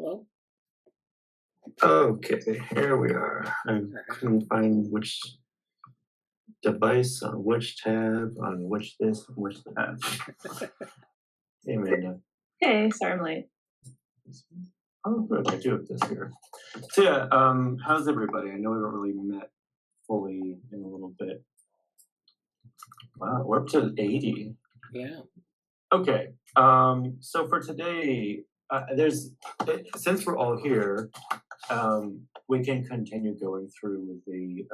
Well, Okay, here we are. I couldn't find which device on which tab on which this on which that. Hey, Amanda. Hey, sorry I'm late. Oh, good. I do have this here. So yeah, how's everybody? I know we haven't really met fully in a little bit. Wow, we're up to 80. yeah. Okay. So for today, since we're all here, we can continue going through with the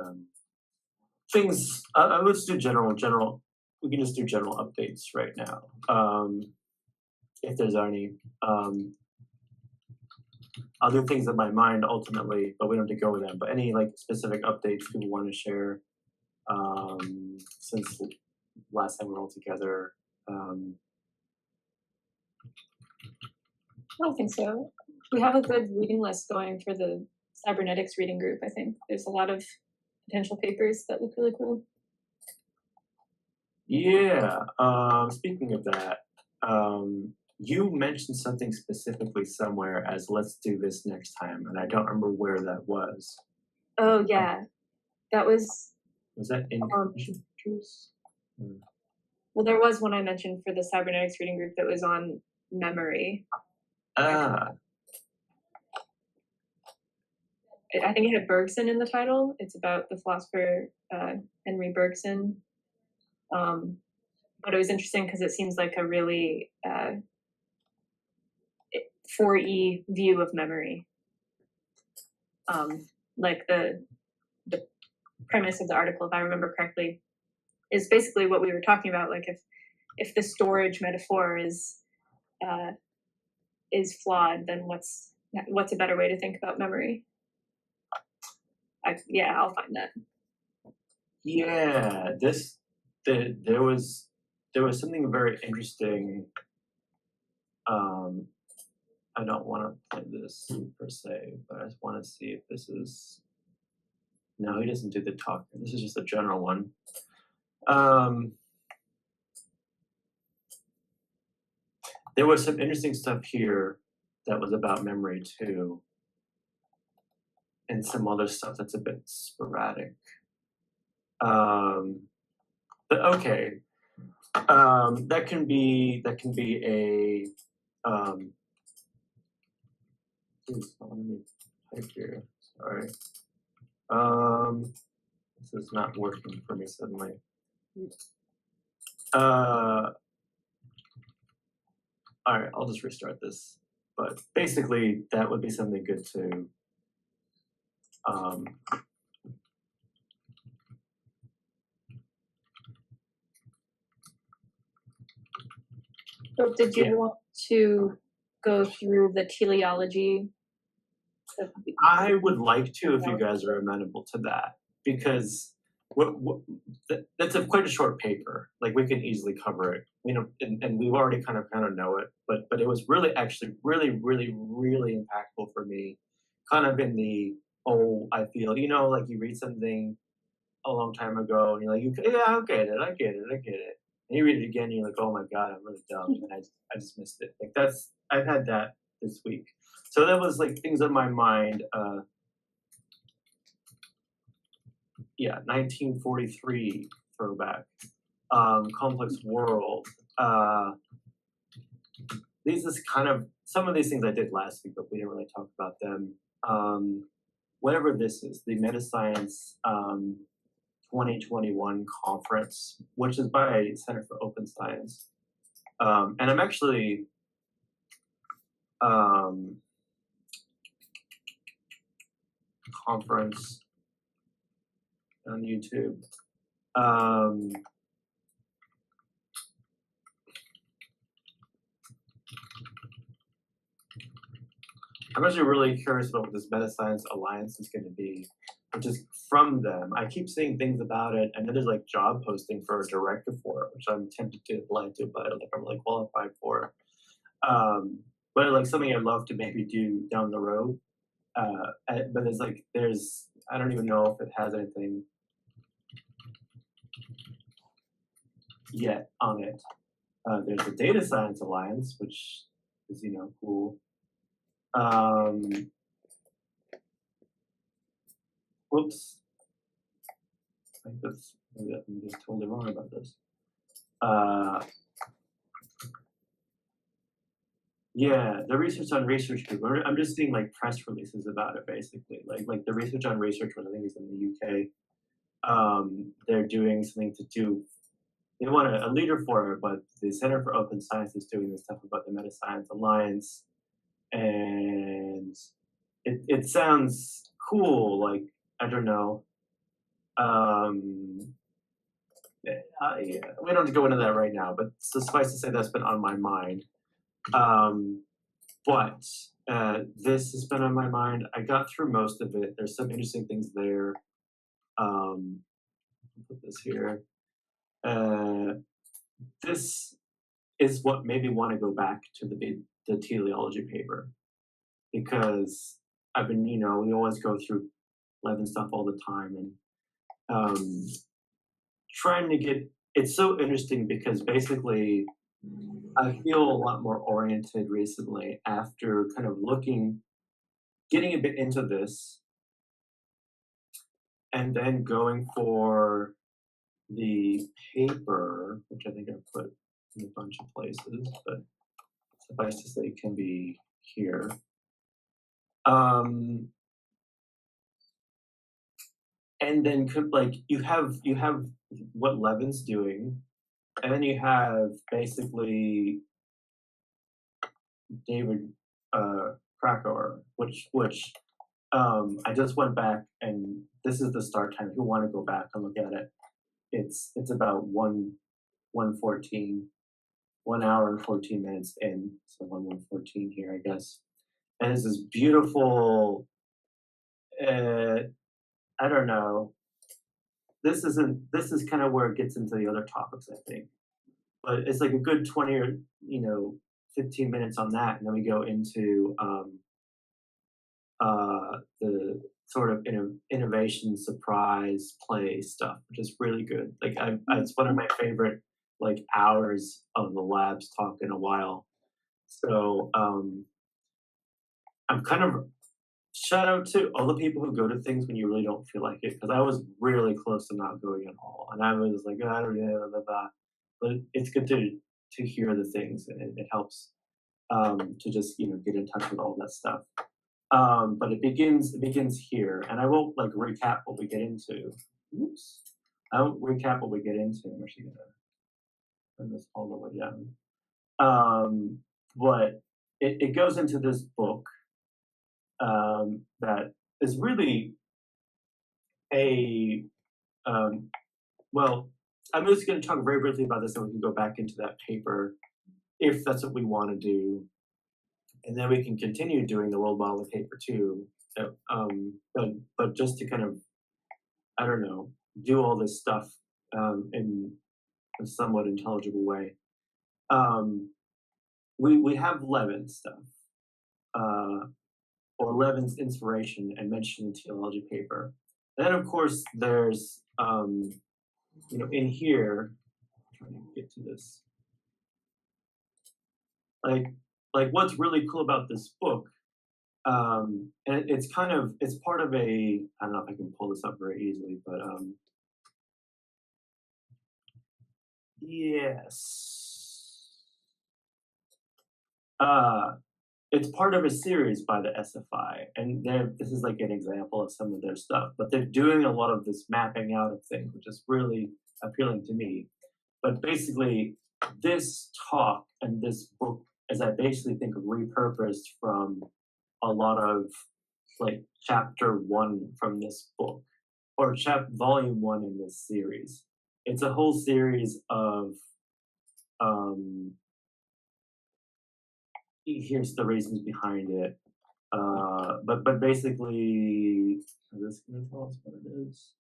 things. Let's do general. We can just do general updates right now. If there's any other things in my mind ultimately, but we don't have to go with them. But any like specific updates people want to share since last time we were all together. I don't think so. We have a good reading list going for the cybernetics reading group, I think. There's a lot of potential papers that look really cool. Yeah. Speaking of that, you mentioned something specifically somewhere as let's do this next time, and I don't remember where that was. Oh, yeah. That was... Was that in Cognition? Well, there was one I mentioned for the cybernetics reading group that was on memory. Ah. I think it had Bergson in the title. It's about the philosopher Henry Bergson. But it was interesting because it seems like a really 4E view of memory. Like the premise of the article, if I remember correctly, is basically what we were talking about. Like if the storage metaphor is flawed, then what's a better way to think about memory? I'll find that. Yeah, there was something very interesting. I don't want to play this per se, but I just want to see if this is. No, he doesn't do the talk. This is just a general one. There was some interesting stuff here that was about memory too, and some other stuff that's a bit sporadic. But okay, that can be a. Let me type here. Sorry. This is not working for me suddenly. All right, I'll just restart this. But basically, that would be something good to. So did you want to go through the teleology? I would like to, if you guys are amenable to that, because that's quite a short paper. Like we can easily cover it, and we already kind of know it. But it was actually really impactful for me, kind of in the I feel like you read something a long time ago and you're like I get it. And you read it again and you're like, oh my god, I'm really dumb, and I just missed it. Like I've had that this week. So that was like things on my mind. 1943 throwback. Complex world. These is kind of some of these things I did last week, but we didn't really talk about them. Whatever this is, the Metascience 2021 conference, which is by Center for Open Science, and I'm actually. Conference on YouTube. I'm actually really curious about what this Metascience Alliance is going to be, which is from them. I keep seeing things about it, and then there's like job posting for a director for it, which I'm tempted to apply to, but I don't think I'm really qualified for. But like something I'd love to maybe do down the road. But there's I don't even know if it has anything yet on it. There's the Data Science Alliance, which is cool. Whoops. I think I'm just totally wrong about this. Yeah, the research on research group. I'm just seeing like press releases about it, basically. Like the research on research one, I think is in the UK. They're doing something to do. They want a leader for it, but the Center for Open Science is doing this stuff about the Meta Science Alliance, and it sounds cool. Like, I don't know. We don't have to go into that right now, but suffice to say that's been on my mind. But this has been on my mind. I got through most of it. There's some interesting things there. I'll put this here. This is what made me want to go back to the teleology paper, because I've been, we always go through Levin stuff all the time, and trying to get, it's so interesting because basically I feel a lot more oriented recently after kind of getting a bit into this, and then going for the paper, which I think I put in a bunch of places, but suffice to say it can be here. And then you have what Levin's doing, and then you have basically David Krakauer, which I just went back, and this is the start time. If you want to go back and look at it, it's about 1:14, 1 hour and 14 minutes in, so 1:14 here, I guess. And it's this beautiful. I don't know. This is kind of where it gets into the other topics, I think. But it's like a good 20 or 15 minutes on that, and then we go into the sort of innovation surprise play stuff, which is really good. Like it's one of my favorite hours of the labs talk in a while. So I'm kind of, shout out to all the people who go to things when you really don't feel like it, because I was really close to not going at all, and I was like, I don't know, blah, blah, blah. But it's good to hear the things, and it helps to just get in touch with all that stuff. But it begins here, and I won't recap what we get into. Oops, I won't recap what we get into. I'm actually gonna turn this all the way down. But it goes into this book that is really a well, I'm just going to talk very briefly about this, and we can go back into that paper if that's what we want to do, and then we can continue doing the world model paper too. But just to kind of, I don't know, do all this stuff in a somewhat intelligible way. We have Levin stuff, or Levin's inspiration and mentioned in the Teleology paper. And then of course there's in here, I'm trying to get to this. Like what's really cool about this book, and it's part of a, I don't know if I can pull this up very easily, but yes. It's part of a series by the SFI, and this is like an example of some of their stuff, but they're doing a lot of this mapping out of things, which is really appealing to me. But basically, this talk and this book, as I basically think repurposed from a lot of chapter 1 from this book, or volume 1 in this series. It's a whole series of here's the reasons behind it. But basically, is this going to tell us what it is?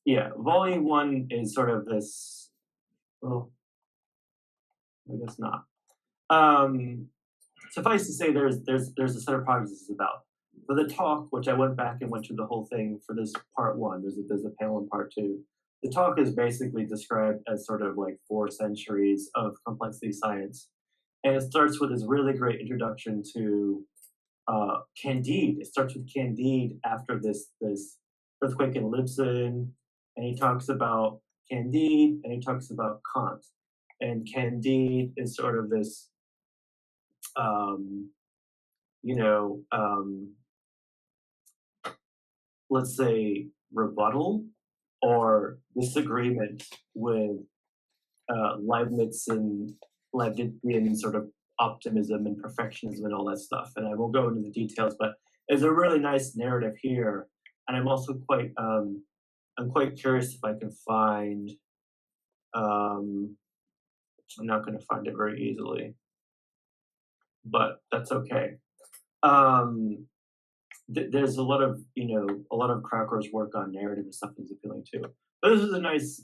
Yeah, volume 1 is sort of this. Well, I guess not. Suffice to say, there's a set of projects this is about. For the talk, which I went back and went through the whole thing for this part 1. There's a panel in part 2. The talk is basically described as sort of 4 centuries of complexity science. And it starts with this really great introduction to Candide. It starts with Candide after this earthquake in Libsyn, and he talks about Candide and he talks about Kant. And Candide is sort of this, um, you know, let's say rebuttal or disagreement with Leibnizian sort of optimism and perfectionism and all that stuff. And I won't go into the details, but there's a really nice narrative here. And I'm also I'm quite curious if I can find, I'm not going to find it very easily, but that's okay. There's a lot of, a lot of Krakor's work on narrative and stuff is appealing too. But this is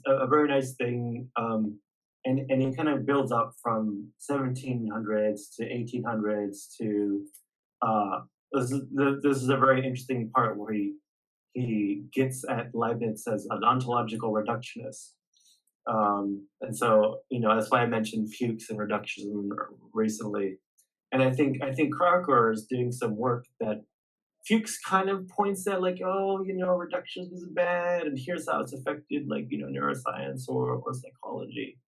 a very nice thing. And he kind of builds up from 1700s to 1800s to this is a very interesting part where he gets at Leibniz as an ontological reductionist. And so that's why I mentioned Fuchs and reductionism recently. And I think Krakor is doing some work that Fuchs kind of points at, like, oh, reductionism is bad, and here's how it's affected, like, neuroscience or psychology.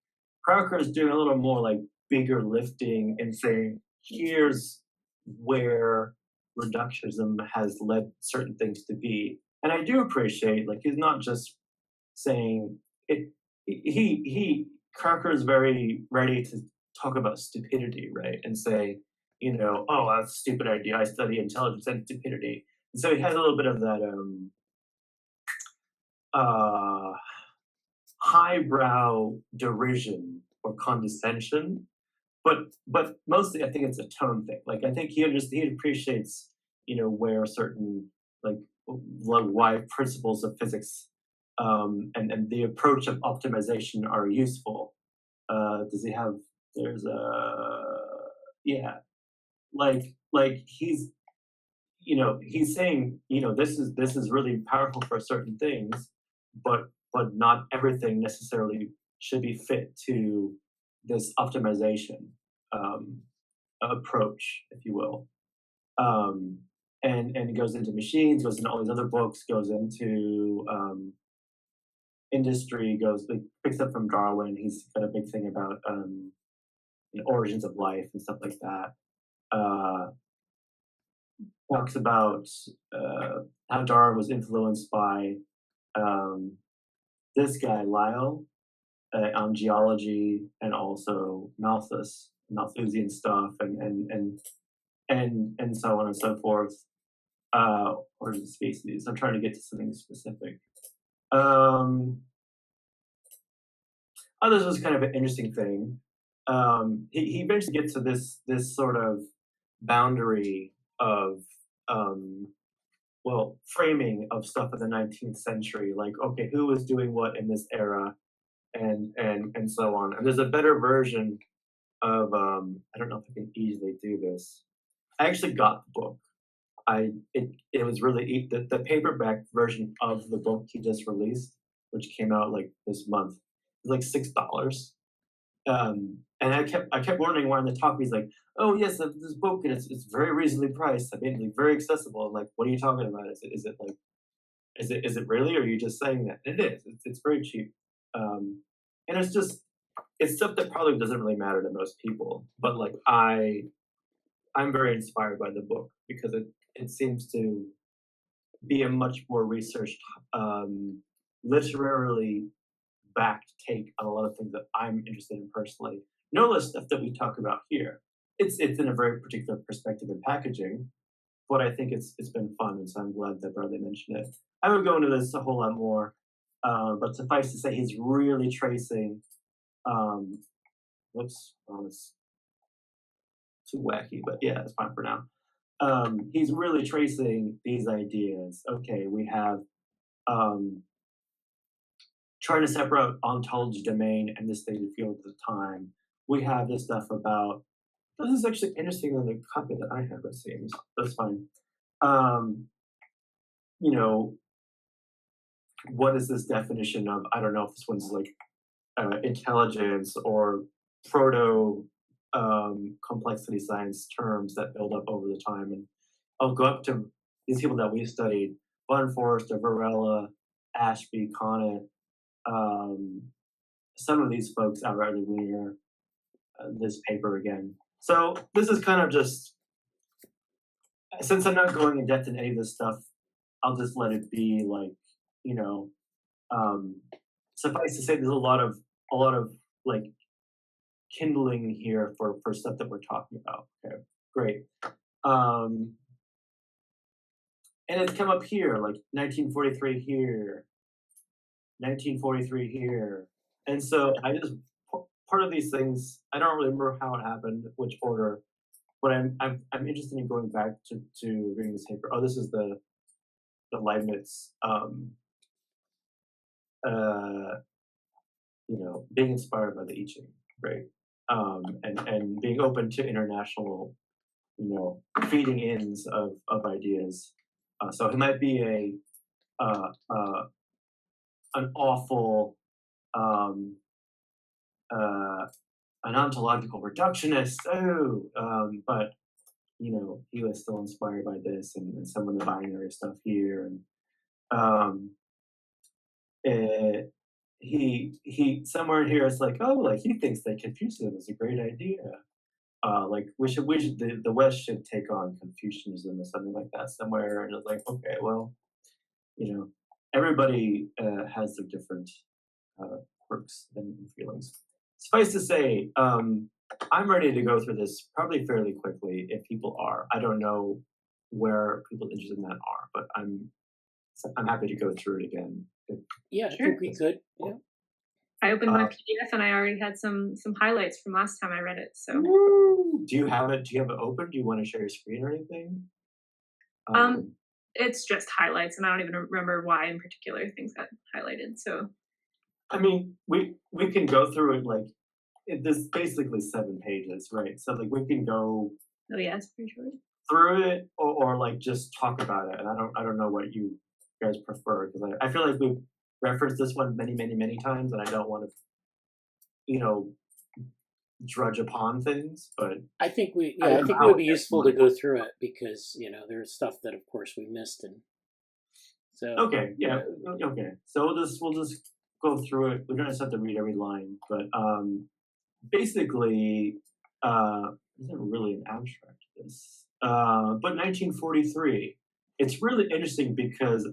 Krakor is doing a little more like bigger lifting and saying, here's where reductionism has led certain things to be. And I do appreciate, like, he's not just saying it. Krakor is very ready to talk about stupidity, right? And say, oh, that's a stupid idea. I study intelligence and stupidity. And so he has a little bit of that highbrow derision or condescension, but mostly I think it's a tone thing. Like, I think he appreciates where certain like why principles of physics and the approach of optimization are useful. Does he have? There's a yeah, like he's he's saying this is really powerful for certain things, but not everything necessarily should be fit to this optimization approach, if you will. And it goes into machines, goes into all these other books, goes into industry, like picks up from Darwin. He's got a big thing about origins of life and stuff like that. Talks about how Darwin was influenced by this guy Lyell on geology, and also Malthusian stuff, and so on and so forth. Origin of species. I'm trying to get to something specific. This was kind of an interesting thing. He eventually gets to this sort of boundary of framing of stuff in the 19th century, like, okay, who was doing what in this era, and so on. And there's a better version of I don't know if I can easily do this. I actually got the book. It was really the paperback version of the book he just released, which came out like this month. It was like $6. And I kept wondering why on the top he's like, oh yes, this book, and it's very reasonably priced. I mean, like, very accessible. I'm like, what are you talking about? Is it really, or are you just saying that? It is. It's very cheap. And it's stuff that probably doesn't really matter to most people. But like I'm very inspired by the book because it seems to be a much more researched, literarily backed take on a lot of things that I'm interested in personally. No less stuff that we talk about here. It's in a very particular perspective and packaging, but I think it's been fun, and so I'm glad that Bradley mentioned it. I would go into this a whole lot more, but suffice to say, he's really tracing. Whoops, it's too wacky, but yeah, it's fine for now. He's really tracing these ideas. Okay, we have trying to separate ontology domain and the stated field at the time. We have this stuff about, this is actually interesting on the copy that I have, it seems. That's fine. What is this definition of, I don't know if this one's like intelligence or proto complexity science terms that build up over the time. And I'll go up to these people that we studied: Von Forster, Varela, Ashby, Conant, some of these folks, outrightly Wiener, this paper again. So this is kind of just, since I'm not going in depth in any of this stuff, I'll just let it be like, you know, suffice to say, there's a lot of like kindling here for stuff that we're talking about. Okay, great. And it's come up here, like 1943 here, 1943 here. And so I just, part of these things, I don't remember how it happened, which order, but I'm interested in going back to reading this paper. Oh, this is the Leibniz, you know, being inspired by the I Ching, right? And being open to international, you know, feeding ins of ideas. So he might be an awful, an ontological reductionist. But you know, he was still inspired by this and some of the binary stuff here, and he somewhere in here is like, oh, like he thinks that Confucianism is a great idea. Like we should the West should take on Confucianism or something like that somewhere. And it's like, okay, well, you know, everybody has their different quirks and feelings. Suffice to say, I'm ready to go through this probably fairly quickly if people are. I don't know where people interested in that are, but I'm happy to go through it again. Yeah, I think we could. Yeah. I opened my PDF and I already had some highlights from last time I read it. So do you have it? Do you have it open? Do you want to share your screen or anything? It's just highlights, and I don't even remember why in particular things got highlighted. So I mean, we can go through it like there's basically 7 pages, right? So like we can go. Oh yeah, it's pretty short. Through it, or like just talk about it. And I don't know what you guys prefer, because I feel like we've referenced this one many times, and I don't want to, you know, drudge upon things. But I think it would be useful to go through it because, you know, there's stuff that of course we missed, and so okay, yeah, okay. So we'll just go through it. We don't just have to read every line, but basically, isn't really an abstract of this. But 1943, it's really interesting because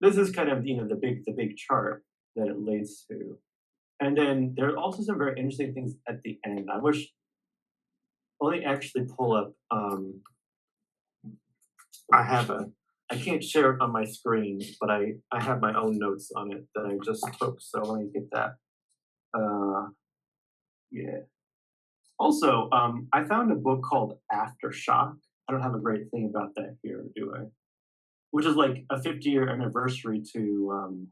this is kind of, you know, the big chart that it leads to, and then there are also some very interesting things at the end. Let me actually pull up. I can't share it on my screen, but I have my own notes on it that I just took. So let me get that. Yeah. Also, I found a book called Aftershock. I don't have a great thing about that here, do I? Which is like a 50-year anniversary to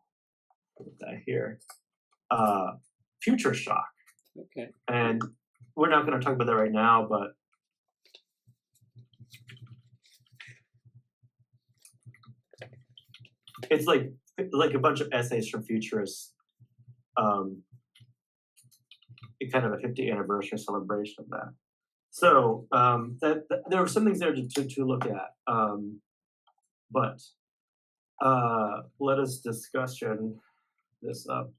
that here, Future Shock. Okay. And we're not going to talk about that right now, but it's like a bunch of essays from futurists. Kind of a 50th anniversary celebration of that. So that there are some things there to look at, but let us discussion this up.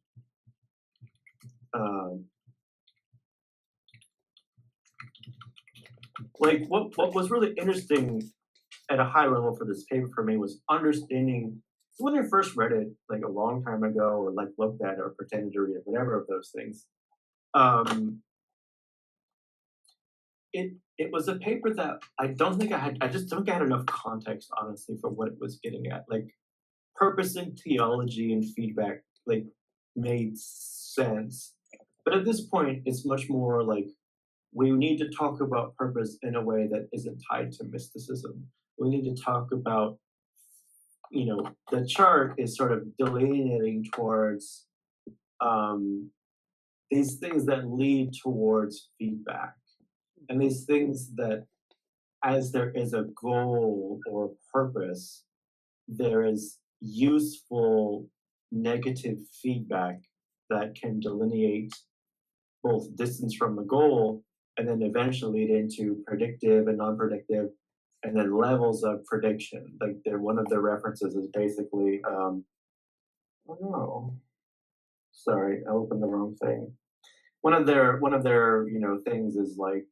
Like what was really interesting at a high level for this paper for me was understanding when I first read it, like a long time ago, or like looked at it or pretended to read it, whatever of those things. It was a paper that I just don't think I had enough context, honestly, for what it was getting at. Like purpose and theology and feedback like made sense. But at this point, it's much more like we need to talk about purpose in a way that isn't tied to mysticism. We need to talk about, you know, the chart is sort of delineating towards these things that lead towards feedback. And these things that, as there is a goal or purpose, there is useful negative feedback that can delineate both distance from the goal and then eventually lead into predictive and non-predictive, and then levels of prediction. Like one of their references is basically, oh no, sorry, I opened the wrong thing. One of their things is like,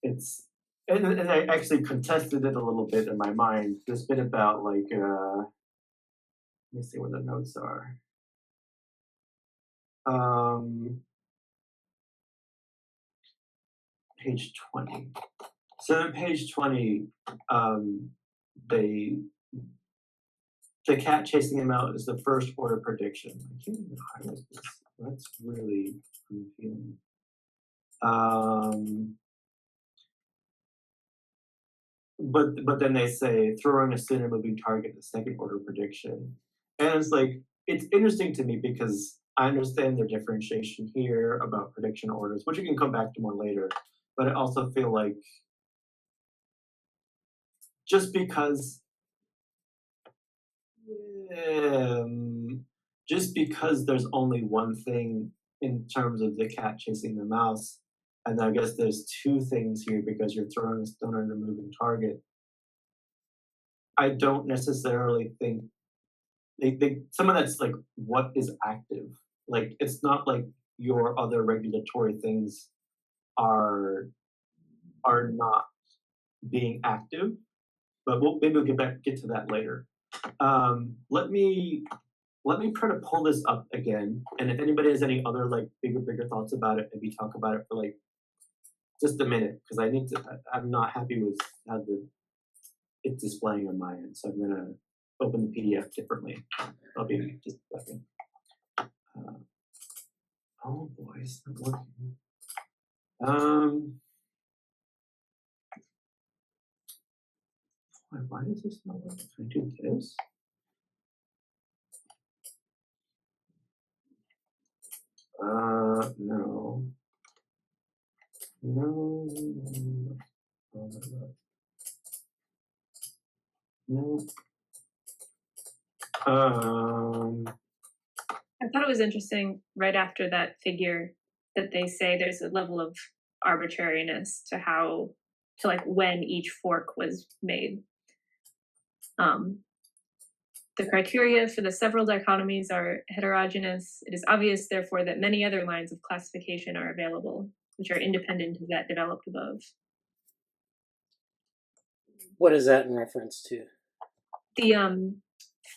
it's and I actually contested it a little bit in my mind. This bit about like, let me see what the notes are. Page 20. So on page 20, the cat chasing him out is the first order prediction. I can't even highlight this. That's really unfeeling. But then they say throwing a center moving target, the second order prediction. And it's like, it's interesting to me because I understand their differentiation here about prediction orders, which we can come back to more later. But I also feel like just because there's only one thing in terms of the cat chasing the mouse, and I guess there's two things here because you're throwing a stone at a moving target, I don't necessarily think some of that's like what is active. Like it's not like your other regulatory things are not being active, but maybe we'll get to that later. Let me try to pull this up again, and if anybody has any other like bigger thoughts about it, maybe talk about it for like just a minute, because I'm not happy with how it's displaying on my end, so I'm gonna open the PDF differently. I'll be just a second. Oh boy, it's not working. Why is this not working? Can I do this? No. No. Oh my God. No. I thought it was interesting right after that figure that they say there's a level of arbitrariness to like when each fork was made. The criteria for the several dichotomies are heterogeneous. It is obvious, therefore, that many other lines of classification are available, which are independent of that developed above. What is that in reference to? The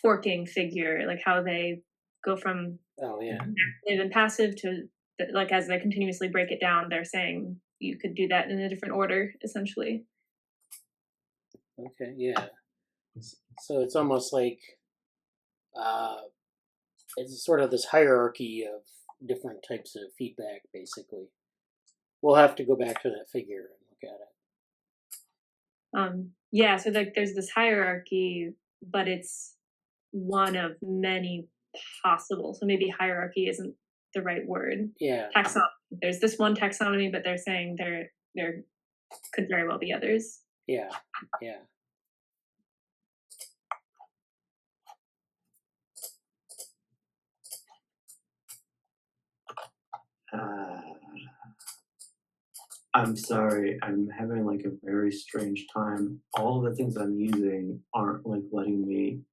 forking figure, like how they go from active and passive to, like, as they continuously break it down, they're saying you could do that in a different order, essentially. Okay, yeah. So it's almost like it's sort of this hierarchy of different types of feedback, basically. We'll have to go back to that figure and look at it. Yeah, so like there's this hierarchy, but it's one of many possible. So maybe hierarchy isn't the right word. Yeah. There's this one taxonomy, but they're saying there could very well be others. Yeah. I'm sorry, I'm having like a very strange time. All of the things I'm using aren't like letting me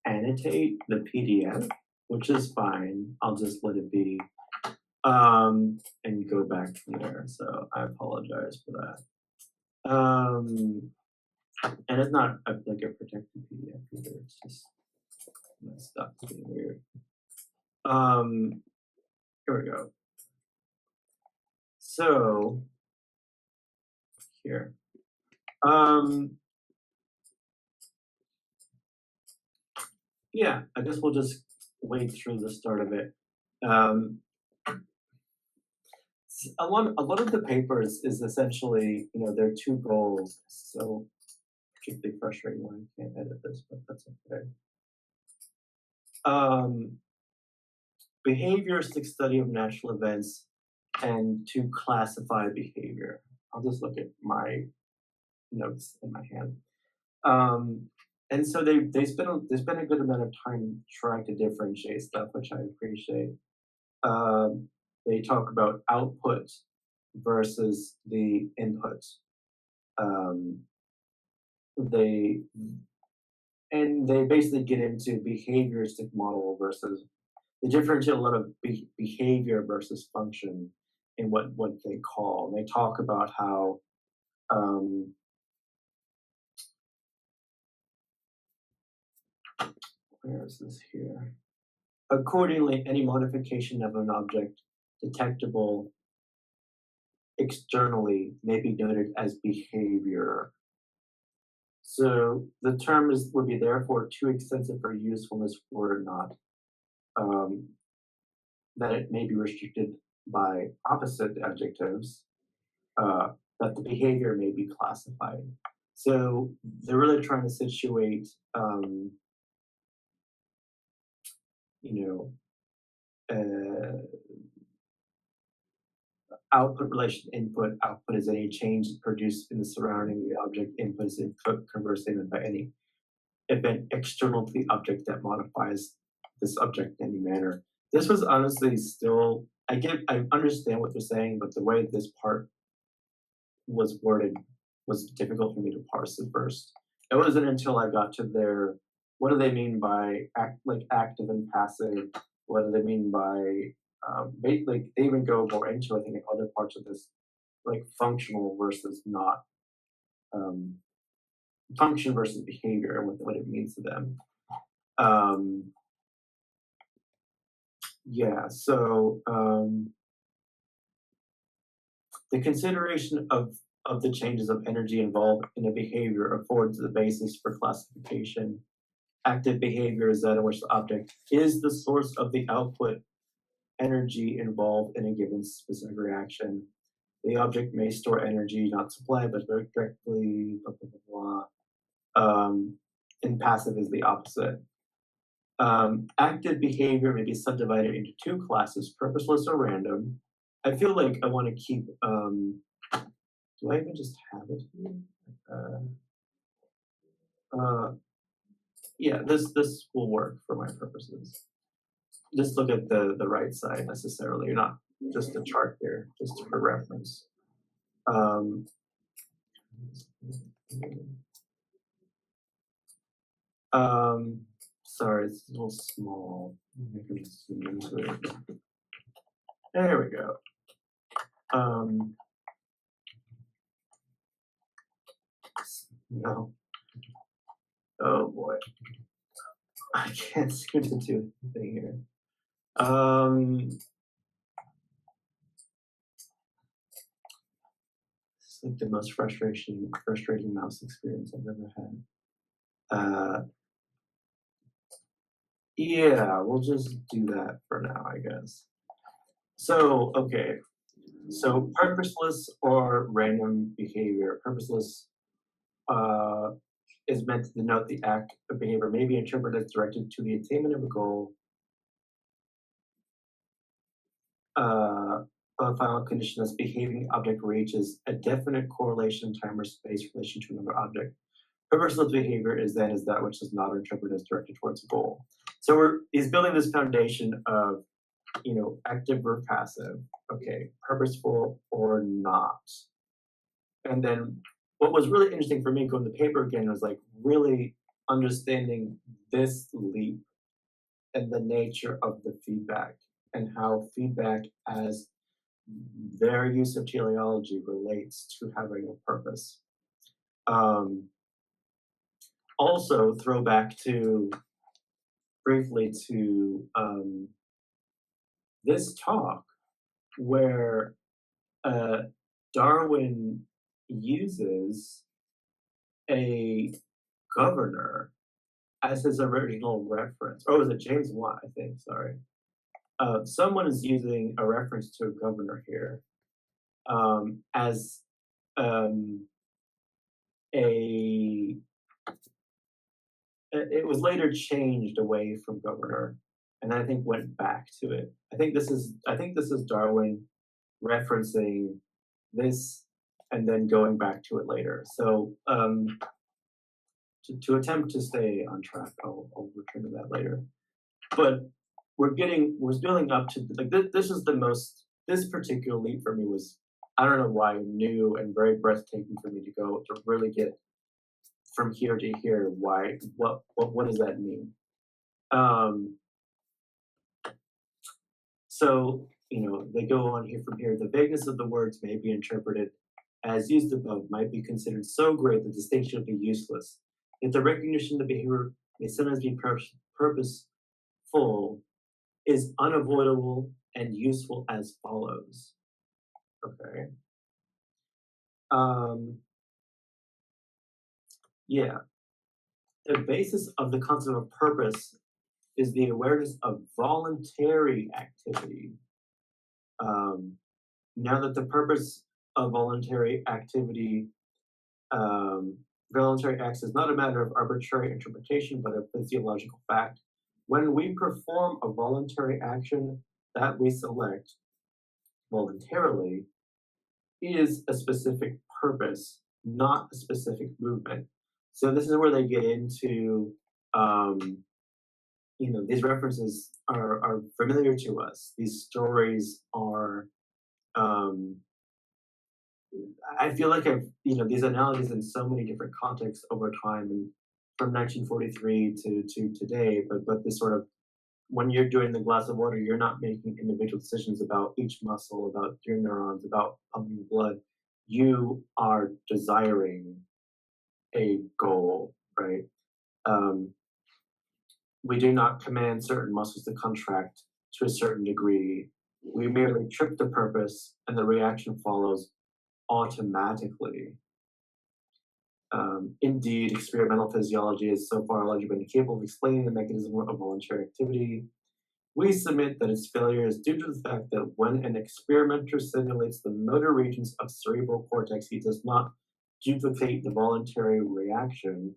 annotate the PDF, which is fine. I'll just let it be, and go back from there. So I apologize for that. And it's not like a protected PDF either. It's just my stuff being weird. Here we go. So here. Yeah, I guess we'll just wade through the start of it. A lot of the papers is essentially, there are two goals. So particularly frustrating when I can't edit this, but that's okay. Behavioristic study of natural events and to classify behavior. I'll just look at my notes in my hand. And so they spend a good amount of time trying to differentiate stuff, which I appreciate. they talk about output versus the input. They basically get into behavioristic model versus they differentiate a lot of behavior versus function in what they call. And they talk about how where is this here? Accordingly, any modification of an object detectable externally may be noted as behavior. So the term would be therefore too extensive for usefulness were it not. That it may be restricted by opposite adjectives, that the behavior may be classified. So they're really trying to situate, output relation input. Output is any change produced in the surrounding of the object. Input is input, conversely by any event external to the object that modifies this object in any manner. This was honestly still, I understand what they're saying, but the way this part was worded was difficult for me to parse at first. It wasn't until I got to their, what do they mean by active and passive? What do they mean by, they even go more into, I think, in other parts of this, like functional versus not, function versus behavior and what it means to them. So the consideration of the changes of energy involved in a behavior affords the basis for classification. Active behavior is that in which the object is the source of the output energy involved in a given specific reaction. The object may store energy, not supply, but directly, blah, blah, blah, blah. And passive is the opposite. Active behavior may be subdivided into two classes, purposeless or random. I feel like I want to keep, do I even just have it here? This will work for my purposes. Just look at the right side necessarily, not just the chart here, just for reference. Sorry, it's a little small. I can zoom into it. There we go. No. Oh boy. I can't seem to do anything here. It's like the most frustrating mouse experience I've ever had. Yeah, we'll just do that for now, I guess. So, okay. So purposeless or random behavior. Purposeless is meant to denote the act of behavior may be interpreted as directed to the attainment of a goal, a final condition as behaving object reaches a definite correlation in time or space relation to another object. Purposeless behavior is that which is not interpreted as directed towards a goal. So he's building this foundation of, active or passive, okay, purposeful or not. And then what was really interesting for me going to the paper again was like really understanding this leap and the nature of the feedback and how feedback as their use of teleology relates to having a purpose. Also throw back briefly to this talk where Darwin uses a governor as his original reference. Or was it James Watt, I think, sorry. Someone is using a reference to a governor here as it was later changed away from governor, and I think went back to it. I think this is Darwin referencing this and then going back to it later. So to attempt to stay on track, I'll return to that later. But we're building up to like this is the most this particular leap for me was, I don't know why, new and very breathtaking for me to go to really get from here to here. Why? What does that mean? So, they go on here from here. The vagueness of the words may be interpreted as used above, might be considered so great that distinction would be useless. If the recognition of the behavior may sometimes be purposeful, is unavoidable and useful as follows. Okay. Yeah. The basis of the concept of purpose is the awareness of voluntary activity. Now that the purpose of voluntary activity, voluntary acts is not a matter of arbitrary interpretation, but a physiological fact. When we perform a voluntary action that we select voluntarily, is a specific purpose, not a specific movement. So this is where they get into, these references are familiar to us. These stories are, I feel like these analogies in so many different contexts over time, and from 1943 to today, but this sort of, when you're doing the glass of water, you're not making individual decisions about each muscle, about your neurons, about pumping blood. You are desiring a goal, right? We do not command certain muscles to contract to a certain degree. We merely trip the purpose, and the reaction follows automatically. Indeed, experimental physiology has so far allegedly been capable of explaining the mechanism of voluntary activity. We submit that its failure is due to the fact that when an experimenter simulates the motor regions of cerebral cortex, he does not duplicate the voluntary reaction.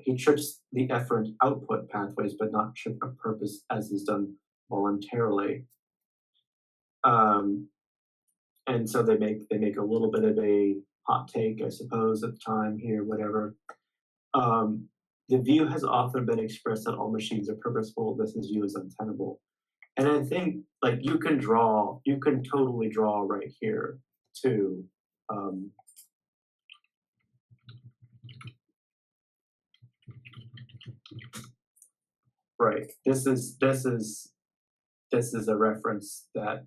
He trips the efferent output pathways, but not trip a purpose as is done voluntarily. And so they make a little bit of a hot take, I suppose, at the time here, whatever. The view has often been expressed that all machines are purposeful. This is viewed as untenable. And I think, you can totally draw right here too. Right. This is a reference that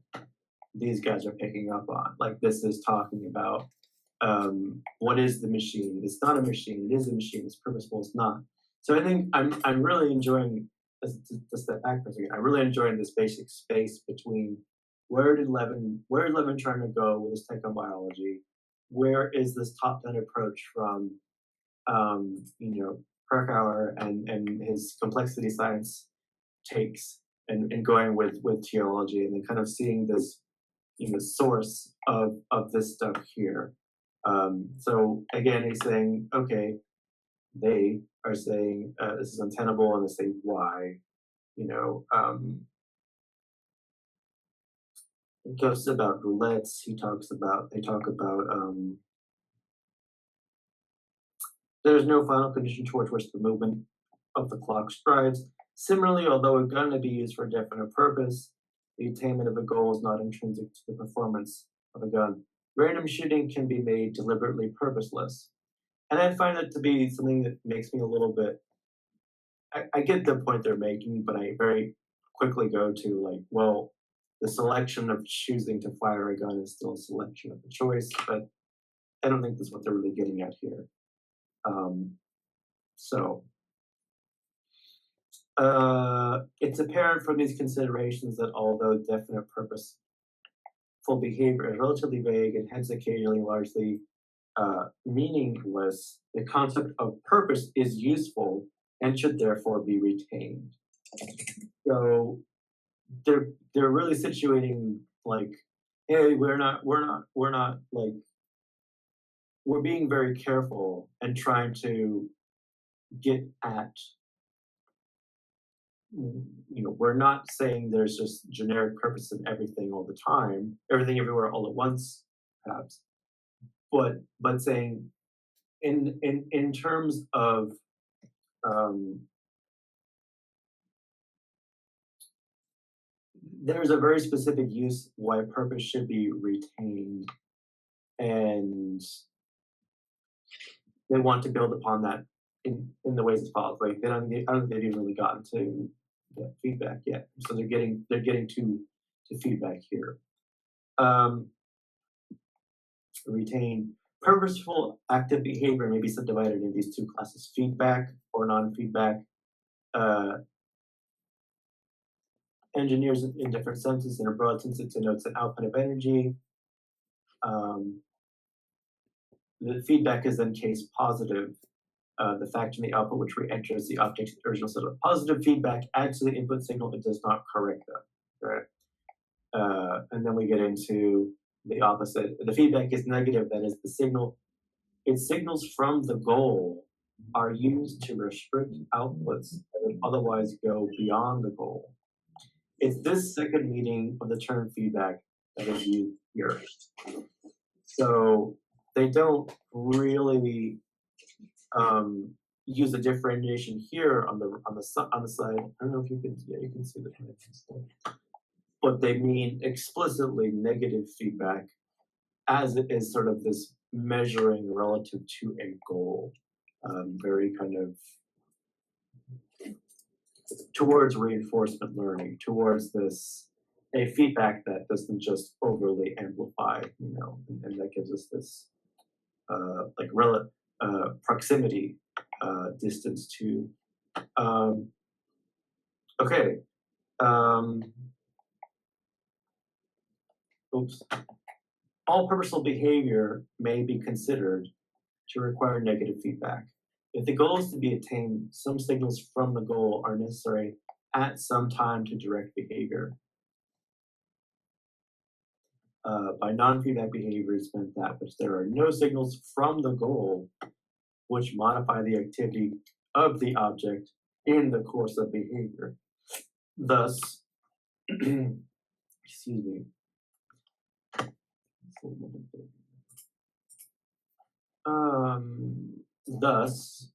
these guys are picking up on. This is talking about what is the machine? It's not a machine. It is a machine. It's purposeful. It's not. So I think I'm really enjoying, to step back for a second, I'm really enjoying this basic space between where is Levin trying to go with his technobiology? Where is this top-down approach from Krakauer and his complexity science takes, and going with teleology, and then kind of seeing this source of this stuff here. So again, he's saying, okay, they are saying this is untenable, and they say why. He talks about roulettes. They talk about there's no final condition towards which the movement of the clock strives. Similarly, although a gun may be used for a definite purpose, the attainment of a goal is not intrinsic to the performance of a gun. Random shooting can be made deliberately purposeless. And I find that to be something that makes me a little bit, I get the point they're making, but I very quickly go to the selection of choosing to fire a gun is still a selection of the choice, but I don't think that's what they're really getting at here. It's apparent from these considerations that although definite purposeful behavior is relatively vague and hence occasionally largely meaningless, the concept of purpose is useful and should therefore be retained. So they're really situating hey, we're being very careful and trying to get at, we're not saying there's just generic purpose in everything all the time, everything everywhere all at once, perhaps, but saying in terms of there's a very specific use why purpose should be retained, and they want to build upon that in the ways as follows. Like I don't think they've even really gotten to the feedback yet. So they're getting to feedback here. Retain purposeful active behavior may be subdivided into these two classes: feedback or non-feedback. Engineers in different senses. In a broad sense, it denotes an output of energy. The feedback is then case positive. The fact in the output which re-enters the object's original set of positive feedback adds to the input signal, it does not correct them. Right? And then we get into the opposite. The feedback is negative, that is, its signals from the goal are used to restrict outputs that would otherwise go beyond the goal. It's this second meaning of the term feedback that is used here. So they don't really use a differentiation here on the side. I don't know if you can see the, but they mean explicitly negative feedback, as it is sort of this measuring relative to a goal, very kind of towards reinforcement learning, towards this a feedback that doesn't just overly amplify, and that gives us this proximity distance to. Okay. All purposeful behavior may be considered to require negative feedback. If the goal is to be attained, some signals from the goal are necessary at some time to direct behavior. By non-feedback behavior is meant that which there are no signals from the goal which modify the activity of the object in the course of behavior. Thus, excuse me. Thus,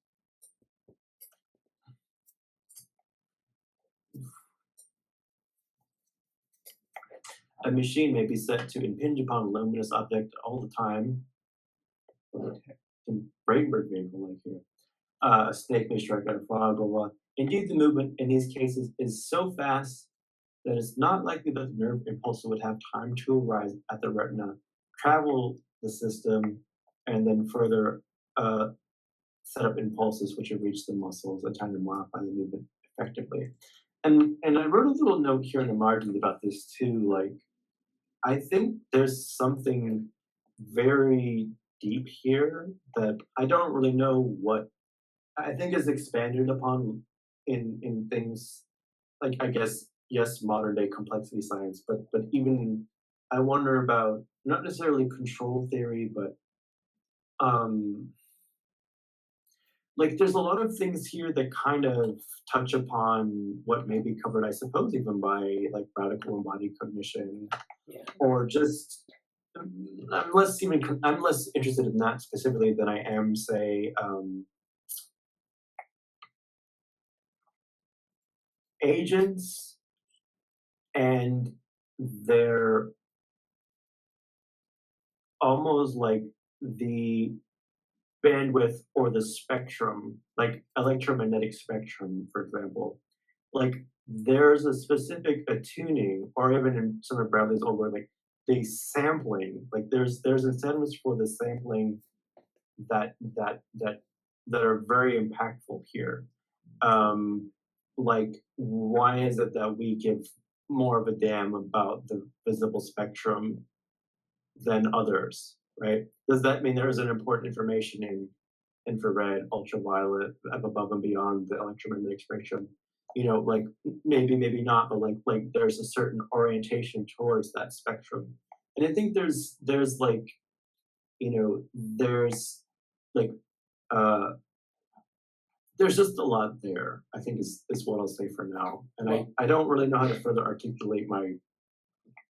a machine may be set to impinge upon a luminous object all the time. Brainberg vehicle like here. A snake may strike at a frog, blah, blah. Indeed, the movement in these cases is so fast that it's not likely that the nerve impulse would have time to arise at the retina, travel the system, and then further set up impulses which have reached the muscles and time to modify the movement effectively. And I wrote a little note here in the margins about this too. Like, I think there's something very deep here that I don't really know what I think is expanded upon in things like, I guess, yes, modern day complexity science, but even I wonder about not necessarily control theory, but like there's a lot of things here that kind of touch upon what may be covered, I suppose, even by like radical embodied cognition, or just I'm less interested in that specifically than I am, say, agents and their almost like the bandwidth or the spectrum, like electromagnetic spectrum, for example. Like there's a specific attuning, or even in some of Bradley's old work, like the sampling. Like there's incentives for the sampling that are very impactful here. Like, why is it that we give more of a damn about the visible spectrum than others, right? Does that mean there is an important information in infrared, ultraviolet, above and beyond the electromagnetic spectrum? Like maybe not, but like there's a certain orientation towards that spectrum. And I think there's like, there's like there's just a lot there, I think is what I'll say for now. And I don't really know how to further articulate my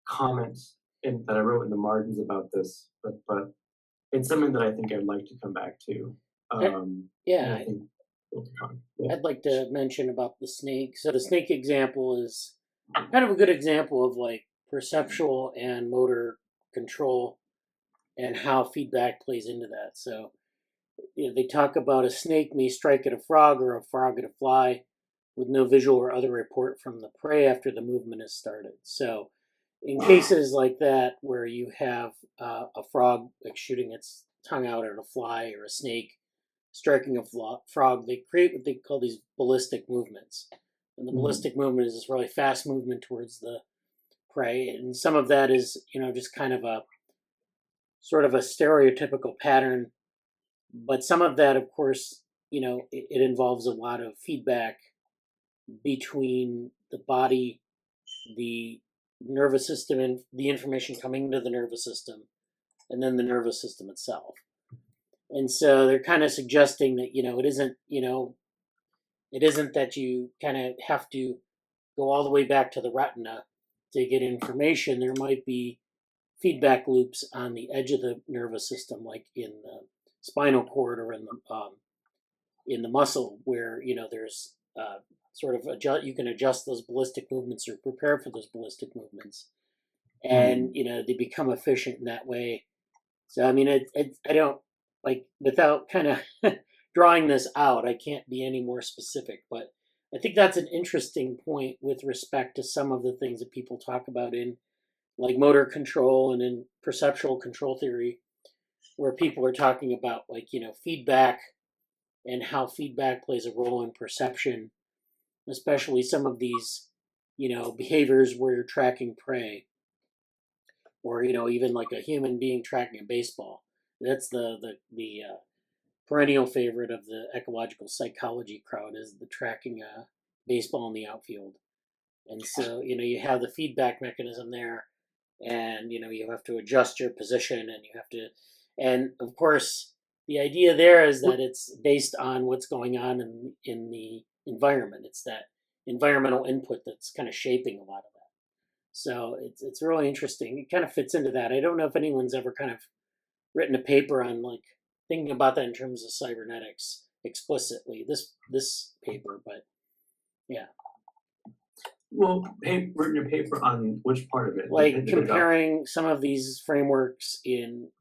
comments that I wrote in the margins about this, but it's something that I think I'd like to come back to. Yeah. I'd like to mention about the snake. So the snake example is kind of a good example of like perceptual and motor control and how feedback plays into that. So they talk about a snake may strike at a frog or a frog at a fly with no visual or other report from the prey after the movement has started. So in cases like that where you have a frog like shooting its tongue out at a fly or a snake striking a frog, they create what they call these ballistic movements. And the ballistic movement is this really fast movement towards the prey. And some of that is, just kind of a sort of a stereotypical pattern. But some of that, of course, it involves a lot of feedback between the body, the nervous system, and the information coming into the nervous system, and then the nervous system itself. And so they're kind of suggesting that, it isn't that you kind of have to go all the way back to the retina to get information. There might be feedback loops on the edge of the nervous system, like in the spinal cord or in the muscle, where there's sort of you can adjust those ballistic movements or prepare for those ballistic movements, and they become efficient in that way. So I mean, I don't like, without kind of drawing this out, I can't be any more specific, but I think that's an interesting point with respect to some of the things that people talk about in like motor control and in perceptual control theory, where people are talking about like, feedback and how feedback plays a role in perception, especially some of these, behaviors where you're tracking prey, or, even like a human being tracking a baseball. That's the perennial favorite of the ecological psychology crowd, is the tracking a baseball in the outfield. And so, you have the feedback mechanism there, and, you have to adjust your position, and you have to, and of course, the idea there is that it's based on what's going on in the environment. It's that environmental input that's kind of shaping a lot of that. So it's really interesting. It kind of fits into that. I don't know if anyone's ever kind of written a paper on like thinking about that in terms of cybernetics explicitly. This paper, but yeah. Well, written a paper on which part of it? Like comparing some of these frameworks in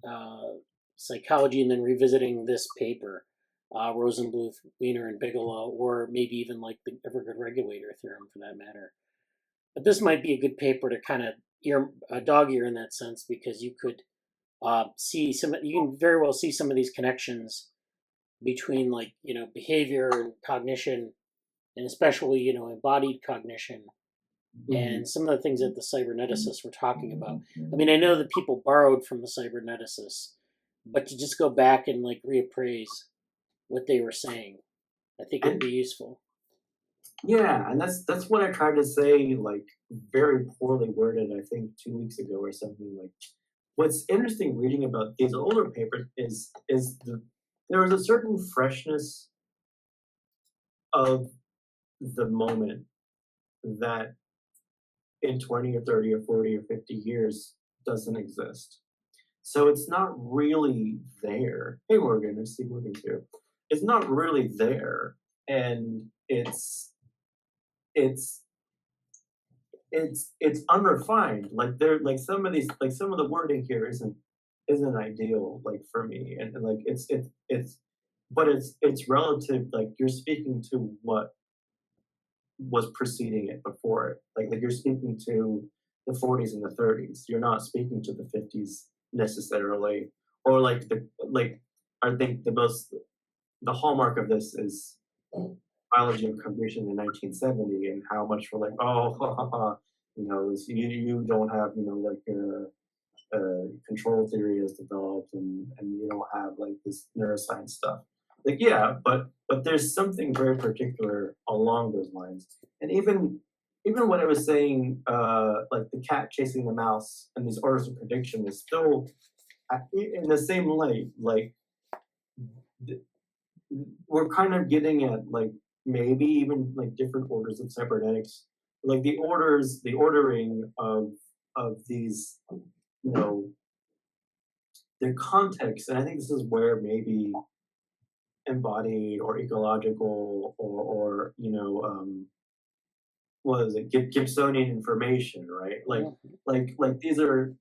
psychology and then revisiting this paper, Rosenbluth, Wiener, and Bigelow, or maybe even like the Evergood regulator theorem for that matter. But this might be a good paper to kind of dog ear in that sense, because you could see you can very well see some of these connections between like, behavior and cognition, and especially, embodied cognition, and some of the things that the cyberneticists were talking about. I mean, I know that people borrowed from the cyberneticists, but to just go back and like reappraise what they were saying, I think it'd be useful. Yeah, and that's what I tried to say, like very poorly worded, I think 2 weeks ago or something. Like, what's interesting reading about these older papers is there was a certain freshness of the moment that in 20 or 30 or 40 or 50 years doesn't exist. So it's not really there. Hey Morgan, I see Morgan's here. It's not really there, and it's unrefined. Like some of the wording here isn't ideal, like for me, and like but it's relative. Like you're speaking to what was preceding it before it. Like you're speaking to the 40s and the 30s. You're not speaking to the 50s necessarily, or I think the hallmark of this is biology of cognition in 1970, and how much we're like, oh, you don't have, like control theory is developed, and you don't have like this neuroscience stuff. Like, yeah, but there's something very particular along those lines. And even what I was saying, like the cat chasing the mouse and these orders of prediction is still in the same light. Like we're kind of getting at like maybe even like different orders of cybernetics, like the ordering of these, the context. And I think this is where maybe embodied or ecological or what is it, Gibsonian information, right? Like these are,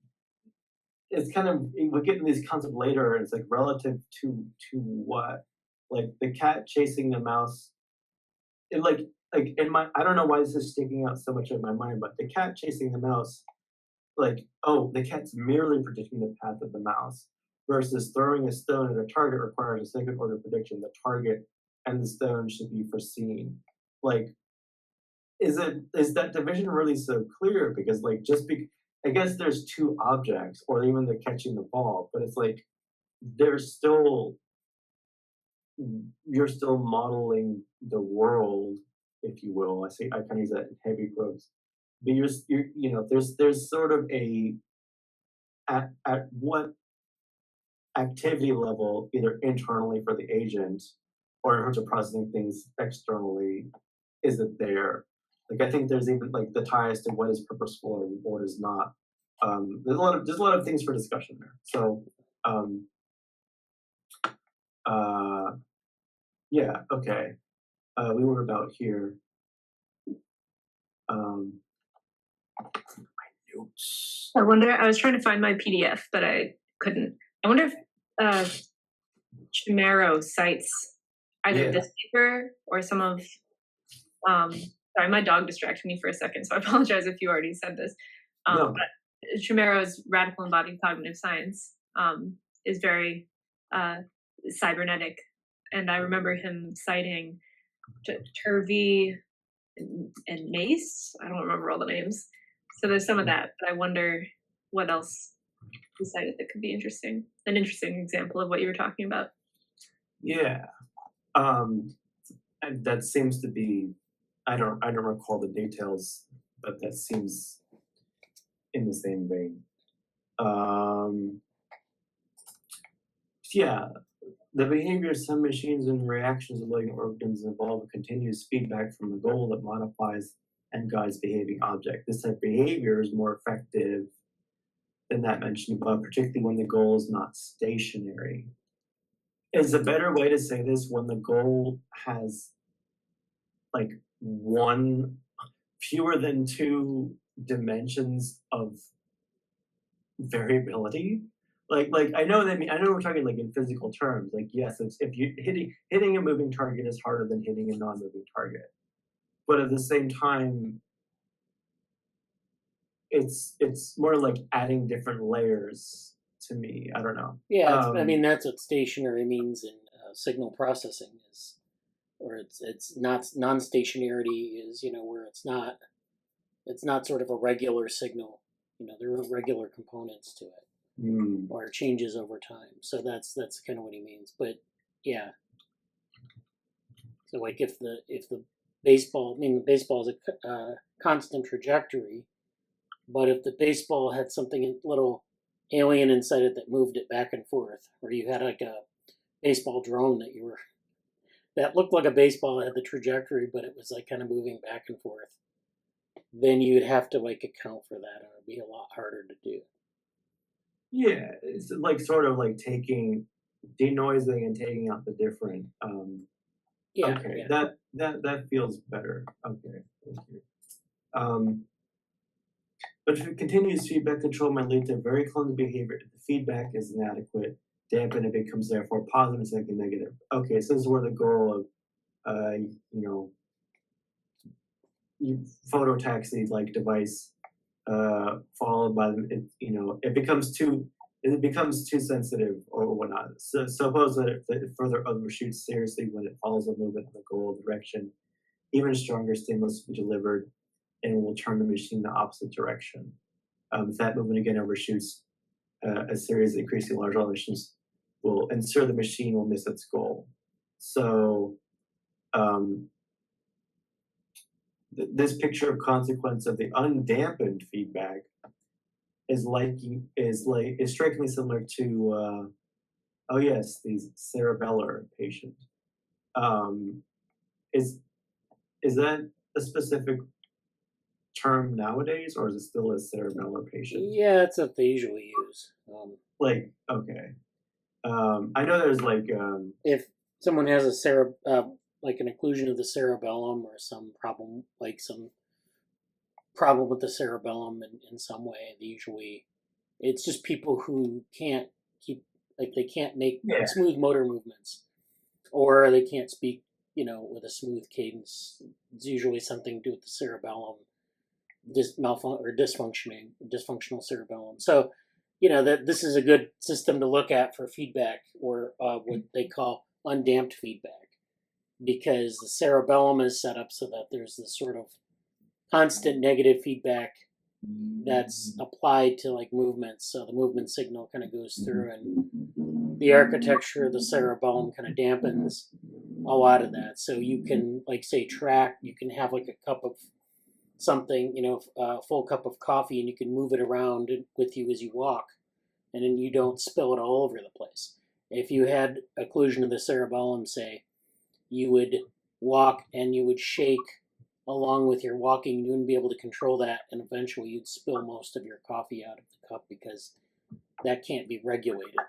it's kind of, we get in these concepts later, and it's like relative to what? Like the cat chasing the mouse, and like in my, I don't know why this is sticking out so much in my mind, but the cat chasing the mouse, like, oh, the cat's merely predicting the path of the mouse, versus throwing a stone at a target requires a second order prediction. The target and the stone should be foreseen. Like, is that division really so clear? Because like, I guess there's two objects, or even the catching the ball, but it's like there's still, you're still modeling the world, if you will. I kind of use that in heavy quotes, but you're you know, there's sort of a, at what activity level, either internally for the agent or in terms of processing things externally, is it there? Like, I think there's even like the ties to what is purposeful and what is not. There's a lot of things for discussion there. So, yeah, okay. We were about here. My notes. I wonder, I was trying to find my PDF, but I couldn't. I wonder if Chimero cites either this paper or some of, sorry, my dog distracted me for a second, so I apologize if you already said this. No. But Chimero's Radical Embodied Cognitive Science is very cybernetic, and I remember him citing Turvey and Mace. I don't remember all the names. So there's some of that, but I wonder what else he cited that could be interesting. An interesting example of what you were talking about. Yeah. And that seems to be, I don't recall the details, but that seems in the same vein. Yeah, the behavior of some machines and reactions of living organisms involve a continuous feedback from the goal that modifies and guides behaving object. This type of behavior is more effective than that mentioned above, particularly when the goal is not stationary. Is a better way to say this when the goal has like fewer than two dimensions of variability? Like I know we're talking like in physical terms. Like, yes, if you hitting a moving target is harder than hitting a non-moving target, but at the same time, it's more like adding different layers to me. I don't know. Yeah, I mean that's what stationary means in signal processing is, or it's not non-stationarity is, you know, where it's not sort of a regular signal. You know, there are regular components to it. Or changes over time. So that's kind of what he means. But yeah. So like if the baseball, I mean, the baseball is a constant trajectory, but if the baseball had something little alien inside it that moved it back and forth, or you had like a baseball drone that looked like a baseball, had the trajectory, but it was like kind of moving back and forth, then you'd have to like account for that, and it'd be a lot harder to do. Yeah, it's like sort of like denoising and taking out the different. Yeah, okay, yeah. That feels better. Okay, thank you. But if continuous feedback control might lead to very clumsy behavior, if the feedback is inadequate, dampen, it becomes therefore positive instead of negative. Okay, so this is where the goal of, phototaxi like device, followed by it becomes too sensitive or whatnot. So suppose that it further overshoots seriously when it follows a movement in the goal direction, even stronger stimulus will be delivered and will turn the machine in the opposite direction. If that movement again overshoots a series of increasingly large oscillations, will ensure the machine will miss its goal. So this picture of consequence of the undampened feedback is strikingly similar to these cerebellar patient. Is that a specific term nowadays, or is it still a cerebellar patient? Yeah, that's what they usually use. Okay. I know there's if someone has a like an occlusion of the cerebellum or some problem, like some problem with the cerebellum in some way. They usually, it's just people who can't keep, like they can't make smooth motor movements, or they can't speak, with a smooth cadence. It's usually something to do with the cerebellum, dysfunctional cerebellum. So, that this is a good system to look at for feedback, or what they call undamped feedback, because the cerebellum is set up so that there's this sort of constant negative feedback that's applied to like movements. So the movement signal kind of goes through, and the architecture of the cerebellum kind of dampens a lot of that. So you can, like, say, track, you can have like a cup of something, a full cup of coffee, and you can move it around with you as you walk, and then you don't spill it all over the place. If you had occlusion of the cerebellum, say, you would walk and you would shake along with your walking, you wouldn't be able to control that, and eventually you'd spill most of your coffee out of the cup because that can't be regulated.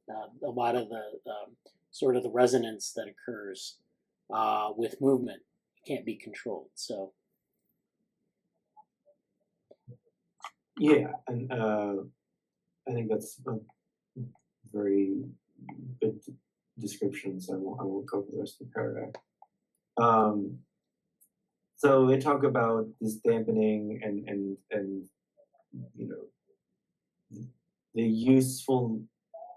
A lot of the sort of the resonance that occurs with movement can't be controlled. So yeah, and I think that's a very good description, so I won't go over the rest of the paragraph. So they talk about this dampening and the useful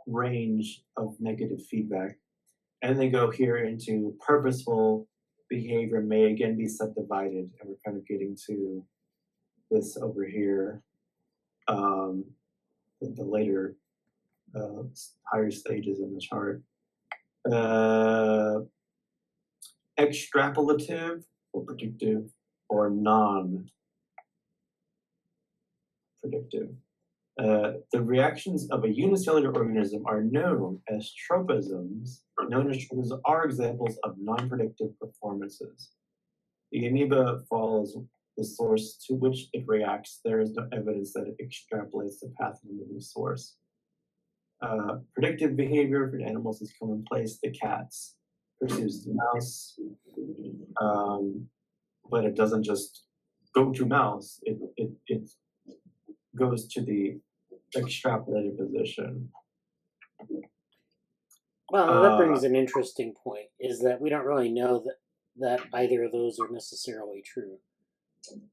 range of negative feedback, and they go here into purposeful behavior may again be subdivided, and we're kind of getting to this over here, the later higher stages in the chart. Extrapolative, or predictive, or non-predictive. The reactions of a unicellular organism are known as tropisms. Known as tropisms are examples of non-predictive performances. The amoeba follows the source to which it reacts. There is no evidence that it extrapolates the path of the moving source. Predictive behavior for animals is commonplace. The cats pursues the mouse, but it doesn't just go to mouse. It goes to the extrapolated position. Well, that brings an interesting point, is that we don't really know that either of those are necessarily true.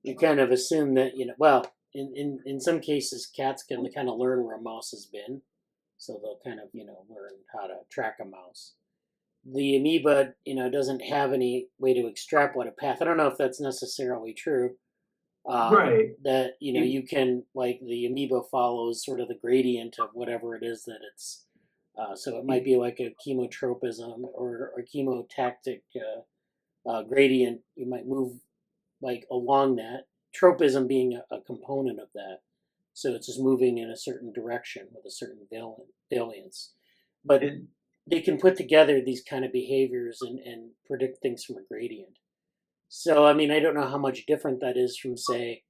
You kind of assume that, in some cases, cats can kind of learn where a mouse has been, so they'll kind of, learn how to track a mouse. The amoeba, doesn't have any way to extrapolate a path. I don't know if that's necessarily true. Right. That, you can, like, the amoeba follows sort of the gradient of whatever it is that it's, so it might be like a chemotropism or a chemotactic gradient. You might move like along that, tropism being a component of that. So it's just moving in a certain direction with a certain variance. But they can put together these kind of behaviors and predict things from a gradient. So, I mean, I don't know how much different that is from, say,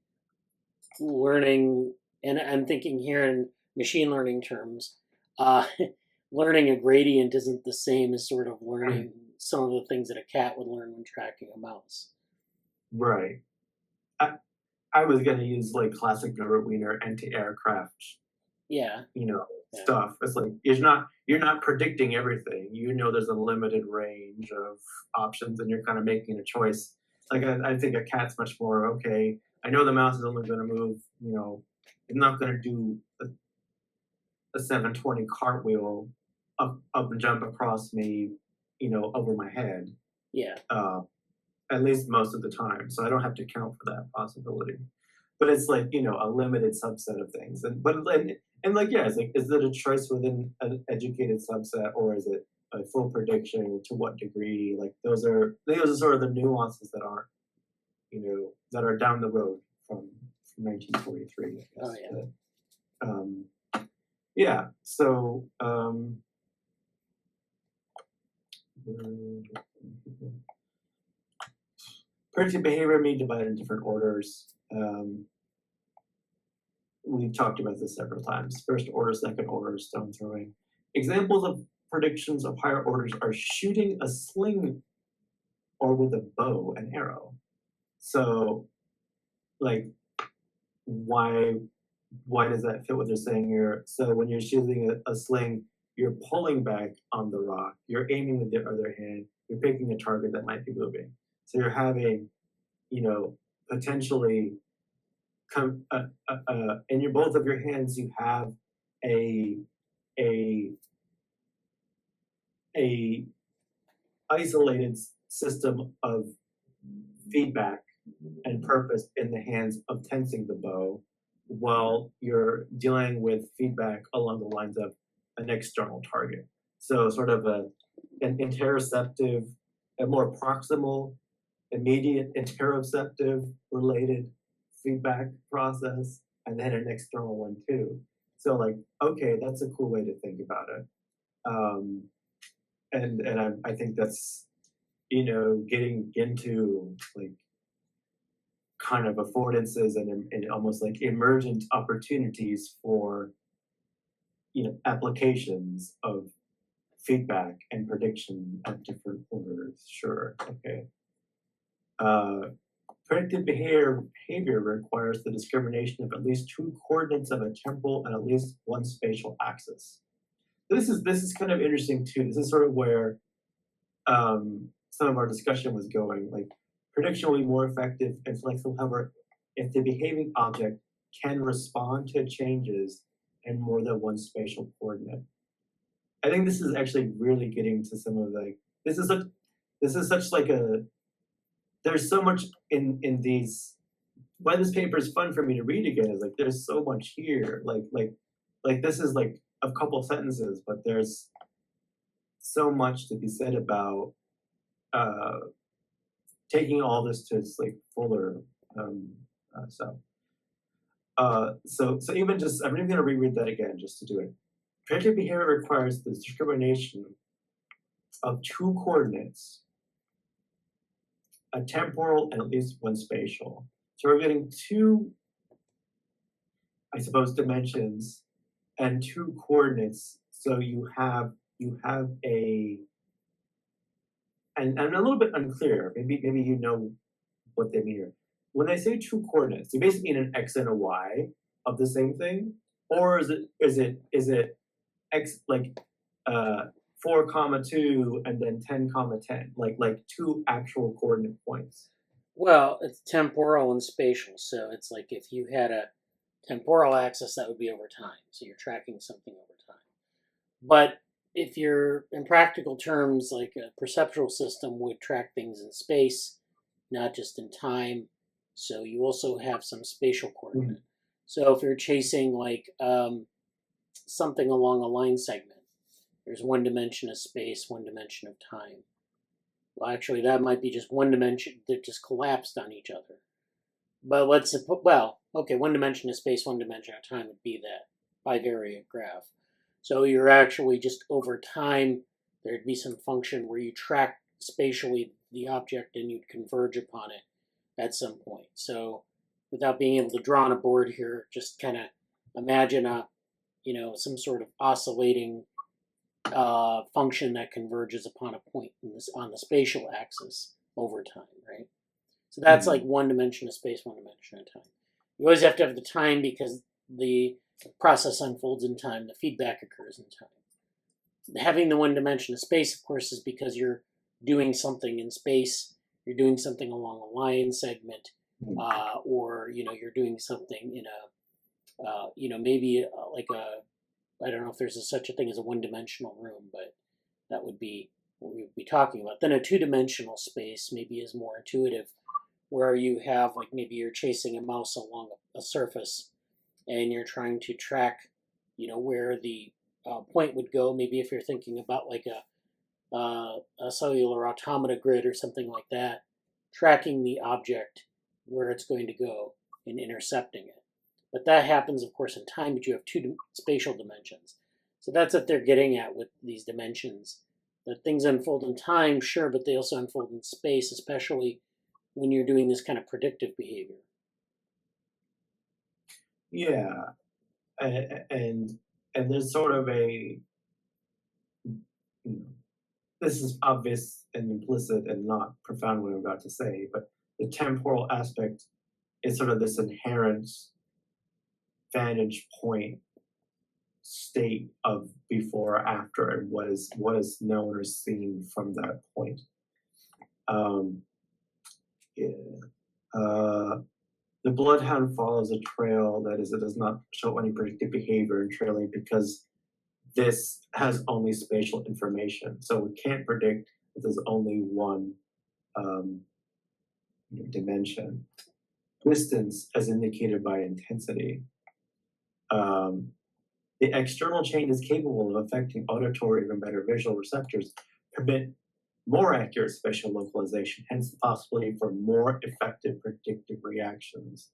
learning, and I'm thinking here in machine learning terms, learning a gradient isn't the same as sort of learning some of the things that a cat would learn when tracking a mouse. Right. I was going to use like classic Norbert Wiener anti-aircraft stuff. It's like you're not predicting everything. There's a limited range of options, and you're kind of making a choice. Like I think a cat's much more okay. I know the mouse is only going to move. It's not going to do a 720 cartwheel up and jump across me, over my head. Yeah. At least most of the time, so I don't have to count for that possibility. But it's like a limited subset of things, is it a choice within an educated subset, or is it a full prediction? To what degree? Like those are sort of the nuances that aren't that are down the road from 1943. I guess. Oh yeah. Yeah. So. Predictive behavior may be divided in different orders. We've talked about this several times. First order, second order, stone throwing. Examples of predictions of higher orders are shooting a sling or with a bow and arrow. So, like, why does that fit what they're saying here? So when you're shooting a sling, you're pulling back on the rock, you're aiming with the other hand, you're picking a target that might be moving. So you're having, potentially in your both of your hands, you have a isolated system of feedback and purpose in the hands of tensing the bow, while you're dealing with feedback along the lines of an external target. So sort of an interoceptive, a more proximal, immediate interoceptive related feedback process, and then an external one too. So like, okay, that's a cool way to think about it. And I think that's, getting into like kind of affordances and almost like emergent opportunities for, applications of feedback and prediction at different orders. Sure, okay. Predictive behavior requires the discrimination of at least two coordinates of a temporal and at least one spatial axis. This is kind of interesting too. This is sort of where some of our discussion was going. Like, prediction will be more effective and flexible, however, if the behaving object can respond to changes in more than one spatial coordinate. I think this is actually really getting to some of like this is such like a there's so much in these. Why this paper is fun for me to read again is like there's so much here. Like this is like a couple of sentences, but there's so much to be said about taking all this to its like fuller stuff. So even just I'm even going to reread that again just to do it. Predictive behavior requires the discrimination of two coordinates, a temporal and at least one spatial. So we're getting two, I suppose, dimensions and two coordinates. So you have a, and I'm a little bit unclear. Maybe you know what they mean here. When they say two coordinates, they basically mean an x and a y of the same thing, or is it x like 4,2 and then 10,10, like two actual coordinate points? Well, it's temporal and spatial, so it's like if you had a temporal axis, that would be over time, so you're tracking something over time. But if you're, in practical terms, like a perceptual system would track things in space, not just in time, so you also have some spatial coordinate. So if you're chasing like something along a line segment, there's one dimension of space, one dimension of time. Well, actually, that might be just one dimension that just collapsed on each other. But let's suppose, well, okay, one dimension of space, one dimension of time would be that bivariate graph. So you're actually just over time, there'd be some function where you track spatially the object and you'd converge upon it at some point. So without being able to draw on a board here, just kind of imagine some sort of oscillating function that converges upon a point on the spatial axis over time, right? So that's like one dimension of space, one dimension of time. You always have to have the time because the process unfolds in time, the feedback occurs in time. Having the one dimension of space, of course, is because you're doing something in space, you're doing something along a line segment, or you're doing something in a maybe like a, I don't know if there's such a thing as a one-dimensional room, but that would be what we would be talking about. Then a two-dimensional space maybe is more intuitive, where you have like maybe you're chasing a mouse along a surface, and you're trying to track, where the point would go. Maybe if you're thinking about like a cellular automata grid or something like that, tracking the object where it's going to go and intercepting it. But that happens, of course, in time, but you have two spatial dimensions. So that's what they're getting at with these dimensions. That things unfold in time, sure, but they also unfold in space, especially when you're doing this kind of predictive behavior. Yeah, and there's sort of a, this is obvious and implicit and not profound what I'm about to say, but the temporal aspect is sort of this inherent vantage point state of before or after, and what is known or seen from that point. The bloodhound follows a trail, that is, it does not show any predictive behavior in trailing because this has only spatial information. So we can't predict if there's only one dimension. Distance as indicated by intensity. The external chain is capable of affecting auditory or even better visual receptors, permit more accurate spatial localization, hence the possibility for more effective predictive reactions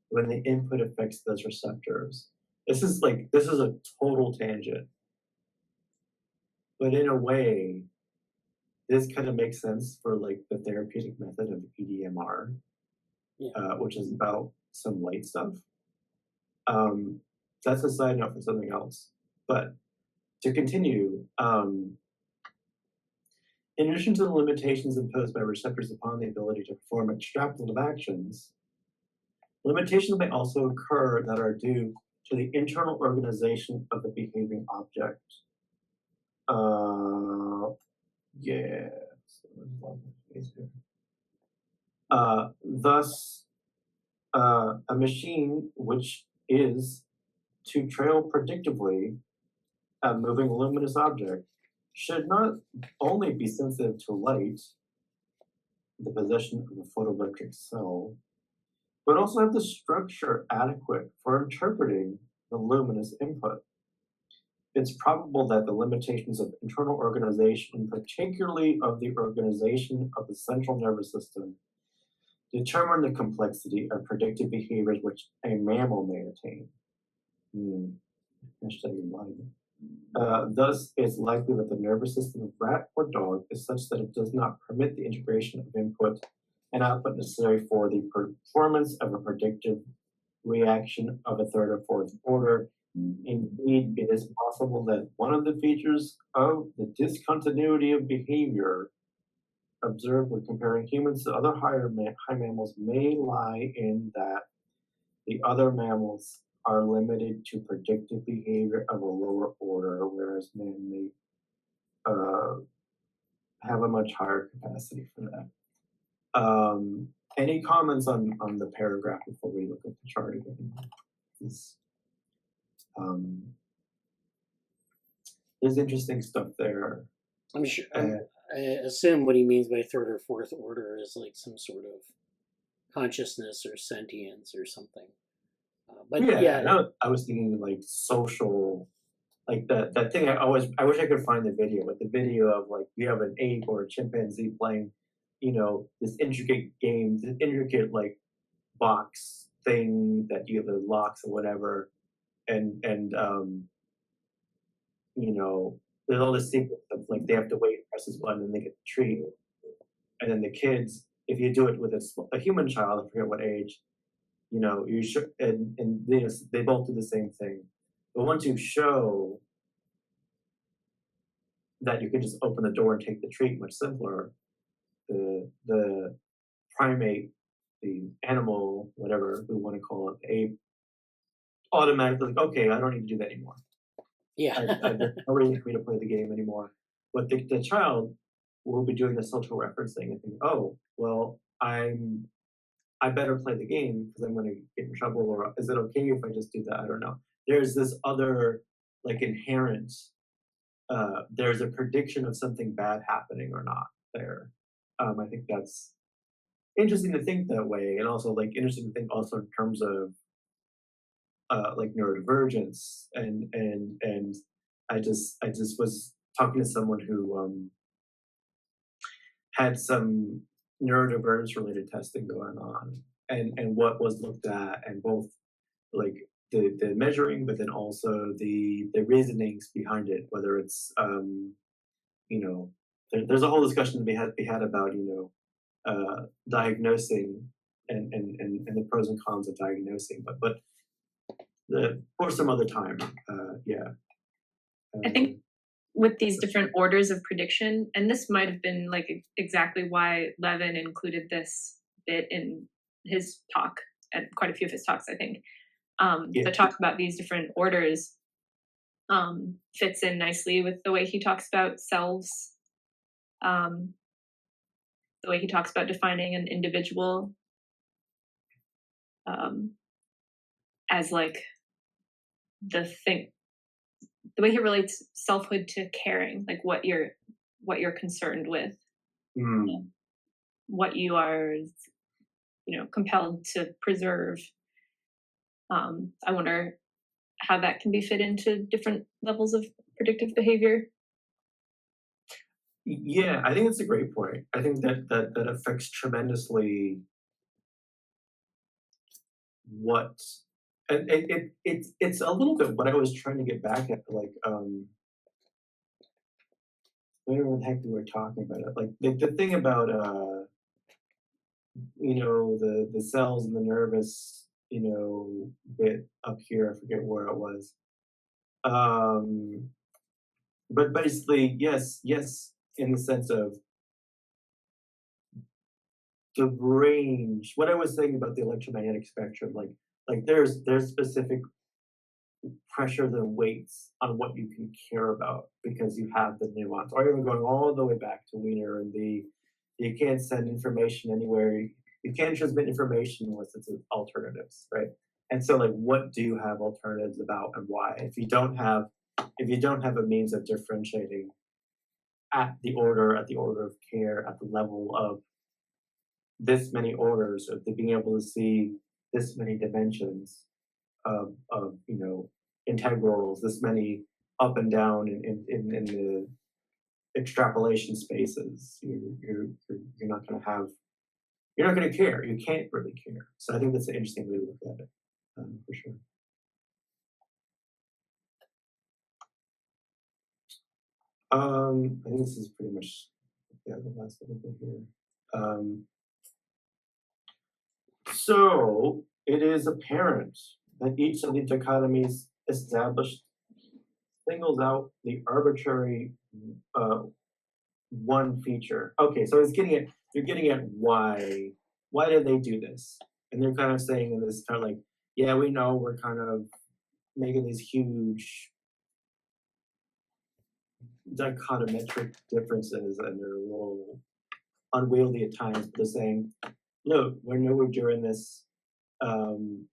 when the input affects those receptors. This is a total tangent. But in a way, this kind of makes sense for like the therapeutic method of EDMR, which is about some light stuff. That's a side note for something else. But to continue, in addition to the limitations imposed by receptors upon the ability to perform extrapolative actions, limitations may also occur that are due to the internal organization of the behaving object. Thus, a machine which is to trail predictively a moving luminous object should not only be sensitive to light, the possession of a photoelectric cell, but also have the structure adequate for interpreting the luminous input. It's probable that the limitations of internal organization, particularly of the organization of the central nervous system, determine the complexity of predictive behaviors which a mammal may attain. Thus, it's likely that the nervous system of rat or dog is such that it does not permit the integration of input and output necessary for the performance of a predictive reaction of a third or fourth order. Indeed, it is possible that one of the features of the discontinuity of behavior observed when comparing humans to other high mammals may lie in that the other mammals are limited to predictive behavior of a lower order, whereas man may have a much higher capacity for that. Any comments on the paragraph before we look at the chart again? There's interesting stuff there. I'm sure. I assume what he means by third or fourth order is like some sort of consciousness or sentience or something. But I was thinking like social, like that thing. I wish I could find the video, but the video of like you have an ape or a chimpanzee playing, this intricate game, this intricate like box thing that you have the locks or whatever, and there's all this sequence of like they have to wait, press this button, and they get the treat, and then the kids, if you do it with a human child, I forget what age. You should, and they both do the same thing. But once you show that you can just open the door and take the treat, much simpler, the primate, the animal, whatever we want to call it, the ape, automatically like, okay, I don't need to do that anymore. Yeah. I don't need for me to play the game anymore. But the child will be doing the social referencing and think, oh, well, I better play the game because I'm going to get in trouble, or is it okay if I just do that? I don't know. There's this other like inherent, there's a prediction of something bad happening or not there. I think that's interesting to think that way, and also like interesting to think also in terms of like neurodivergence, and I just was talking to someone who had some neurodivergence related testing going on, and what was looked at, and both like the measuring, but then also the reasonings behind it, whether it's there's a whole discussion to be had about diagnosing and the pros and cons of diagnosing, but for some other time. I think with these different orders of prediction, and this might have been like exactly why Levin included this bit in his talk, and quite a few of his talks, I think, that talks about these different orders fits in nicely with the way he talks about selves, the way he talks about defining an individual as like the way he relates selfhood to caring, like what you're concerned with, what you are, compelled to preserve. I wonder how that can be fit into different levels of predictive behavior. Yeah, I think it's a great point. I think that affects tremendously what, and it's a little bit what I was trying to get back at, like where the heck we were talking about it, like the thing about the cells and the nervous bit up here. I forget where it was. But basically, yes, in the sense of the range. What I was saying about the electromagnetic spectrum, like there's specific pressures and weights on what you can care about because you have the nuance. Or even going all the way back to Wiener and you can't send information anywhere. You can't transmit information unless it's alternatives, right? And so, like, what do you have alternatives about and why? If you don't have a means of differentiating at the order of care, at the level of this many orders, of being able to see this many dimensions of integrals, this many up and down in the extrapolation spaces, you're not going to have. You're not going to care. You can't really care. So I think that's an interesting way to look at it, for sure. I think this is pretty much the last little bit here. So it is apparent that each of the dichotomies established singles out the arbitrary one feature. Okay, so they're getting at why did they do this? And they're kind of saying in this kind of like, yeah, we know we're kind of making these huge dichotometric differences and they're a little unwieldy at times, but they're saying, look, we know we're doing this and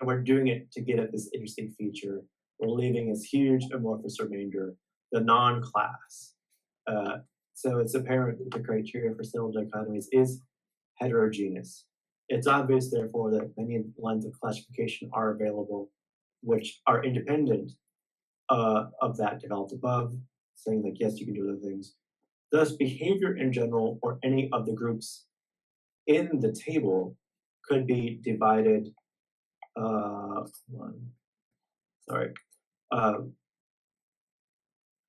we're doing it to get at this interesting feature. We're leaving this huge amorphous remainder, the non-class. So it's apparent that the criteria for single dichotomies is heterogeneous. It's obvious, therefore, that many lines of classification are available, which are independent of that developed above, saying like, yes, you can do other things. Thus, behavior in general, or any of the groups in the table, could be divided.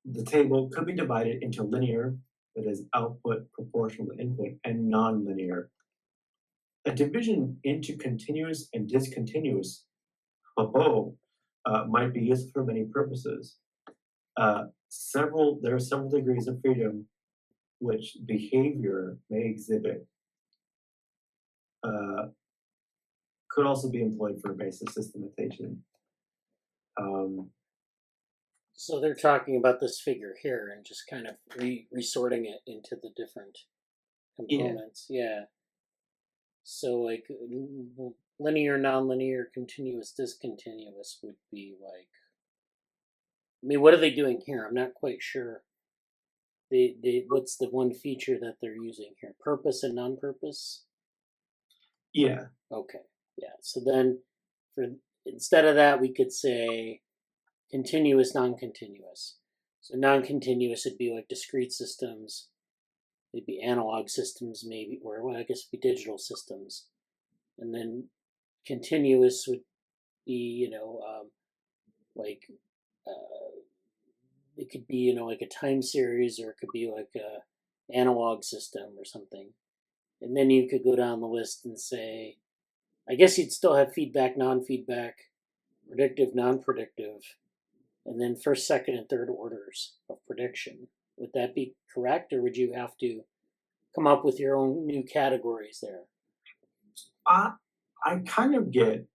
The table could be divided into linear, that is output proportional to input, and non-linear. A division into continuous and discontinuous might be useful for many purposes. There are several degrees of freedom which behavior may exhibit. Could also be employed for basic systematization. So they're talking about this figure here and just kind of resorting it into the different components. Yeah. So like linear, nonlinear, continuous, discontinuous would be like. I mean, what are they doing here? I'm not quite sure. What's the one feature that they're using here? Purpose and non-purpose? Yeah. Okay. Yeah. So then, instead of that, we could say continuous, non-continuous. So non-continuous would be like discrete systems. They'd be analog systems, maybe, or well, I guess it'd be digital systems. And then continuous would be, it could be, like a time series, or it could be like a analog system or something. And then you could go down the list and say, I guess you'd still have feedback, non-feedback, predictive, non-predictive, and then first, second, and third orders of prediction. Would that be correct, or would you have to come up with your own new categories there? I kind of get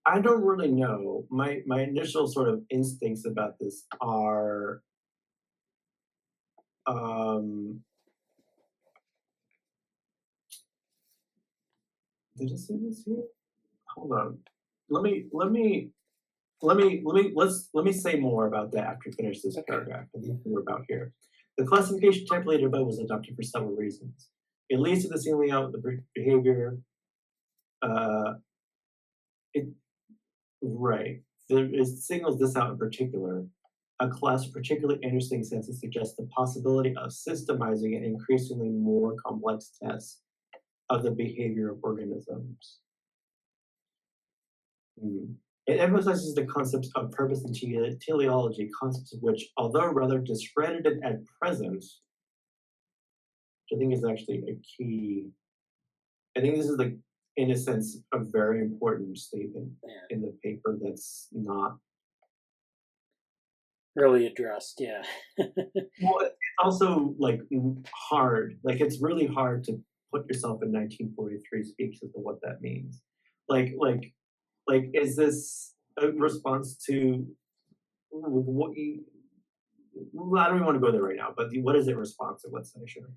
I don't really know. My initial sort of instincts about this are did I say this here? Hold on. Let me say more about that after we finish this paragraph and what we're about here. The classification template above was adopted for several reasons. It leads to the singling out the behavior. It singles this out in particular. A class of particularly interesting senses suggests the possibility of systemizing an increasingly more complex test of the behavior of organisms. It emphasizes the concepts of purpose and teleology, concepts of which, although rather discredited at present, which I think is actually a key. I think this is, like, in a sense, a very important statement in the paper that's not really addressed. Yeah. Well, it's also, like, hard. Like, it's really hard to put yourself in 1943 speaks as to what that means. Like, is this a response to what you? Well, I don't even want to go there right now. But what is it response to? Let's say, sure,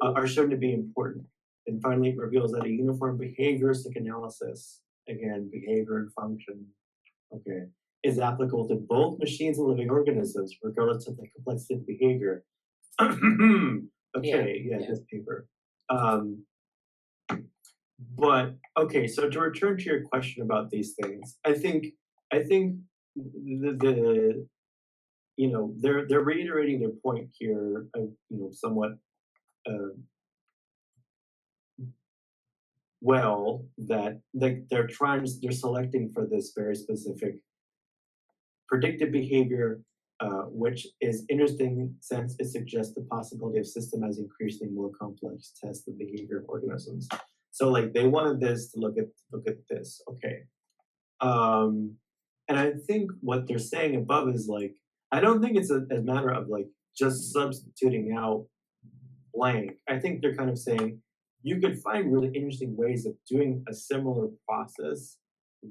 are shown to be important. And finally, it reveals that a uniform behavioristic analysis, again, behavior and function, okay, is applicable to both machines and living organisms, regardless of the complexity of behavior. This paper. But okay, so to return to your question about these things, I think the they're reiterating their point here, somewhat well, that they're selecting for this very specific predictive behavior, which is interesting since it suggests the possibility of systemizing increasingly more complex tests of behavior of organisms. So, like, they wanted this to look at this, okay. And I think what they're saying above is, like, I don't think it's a matter of, like, just substituting out blank. I think they're kind of saying you could find really interesting ways of doing a similar process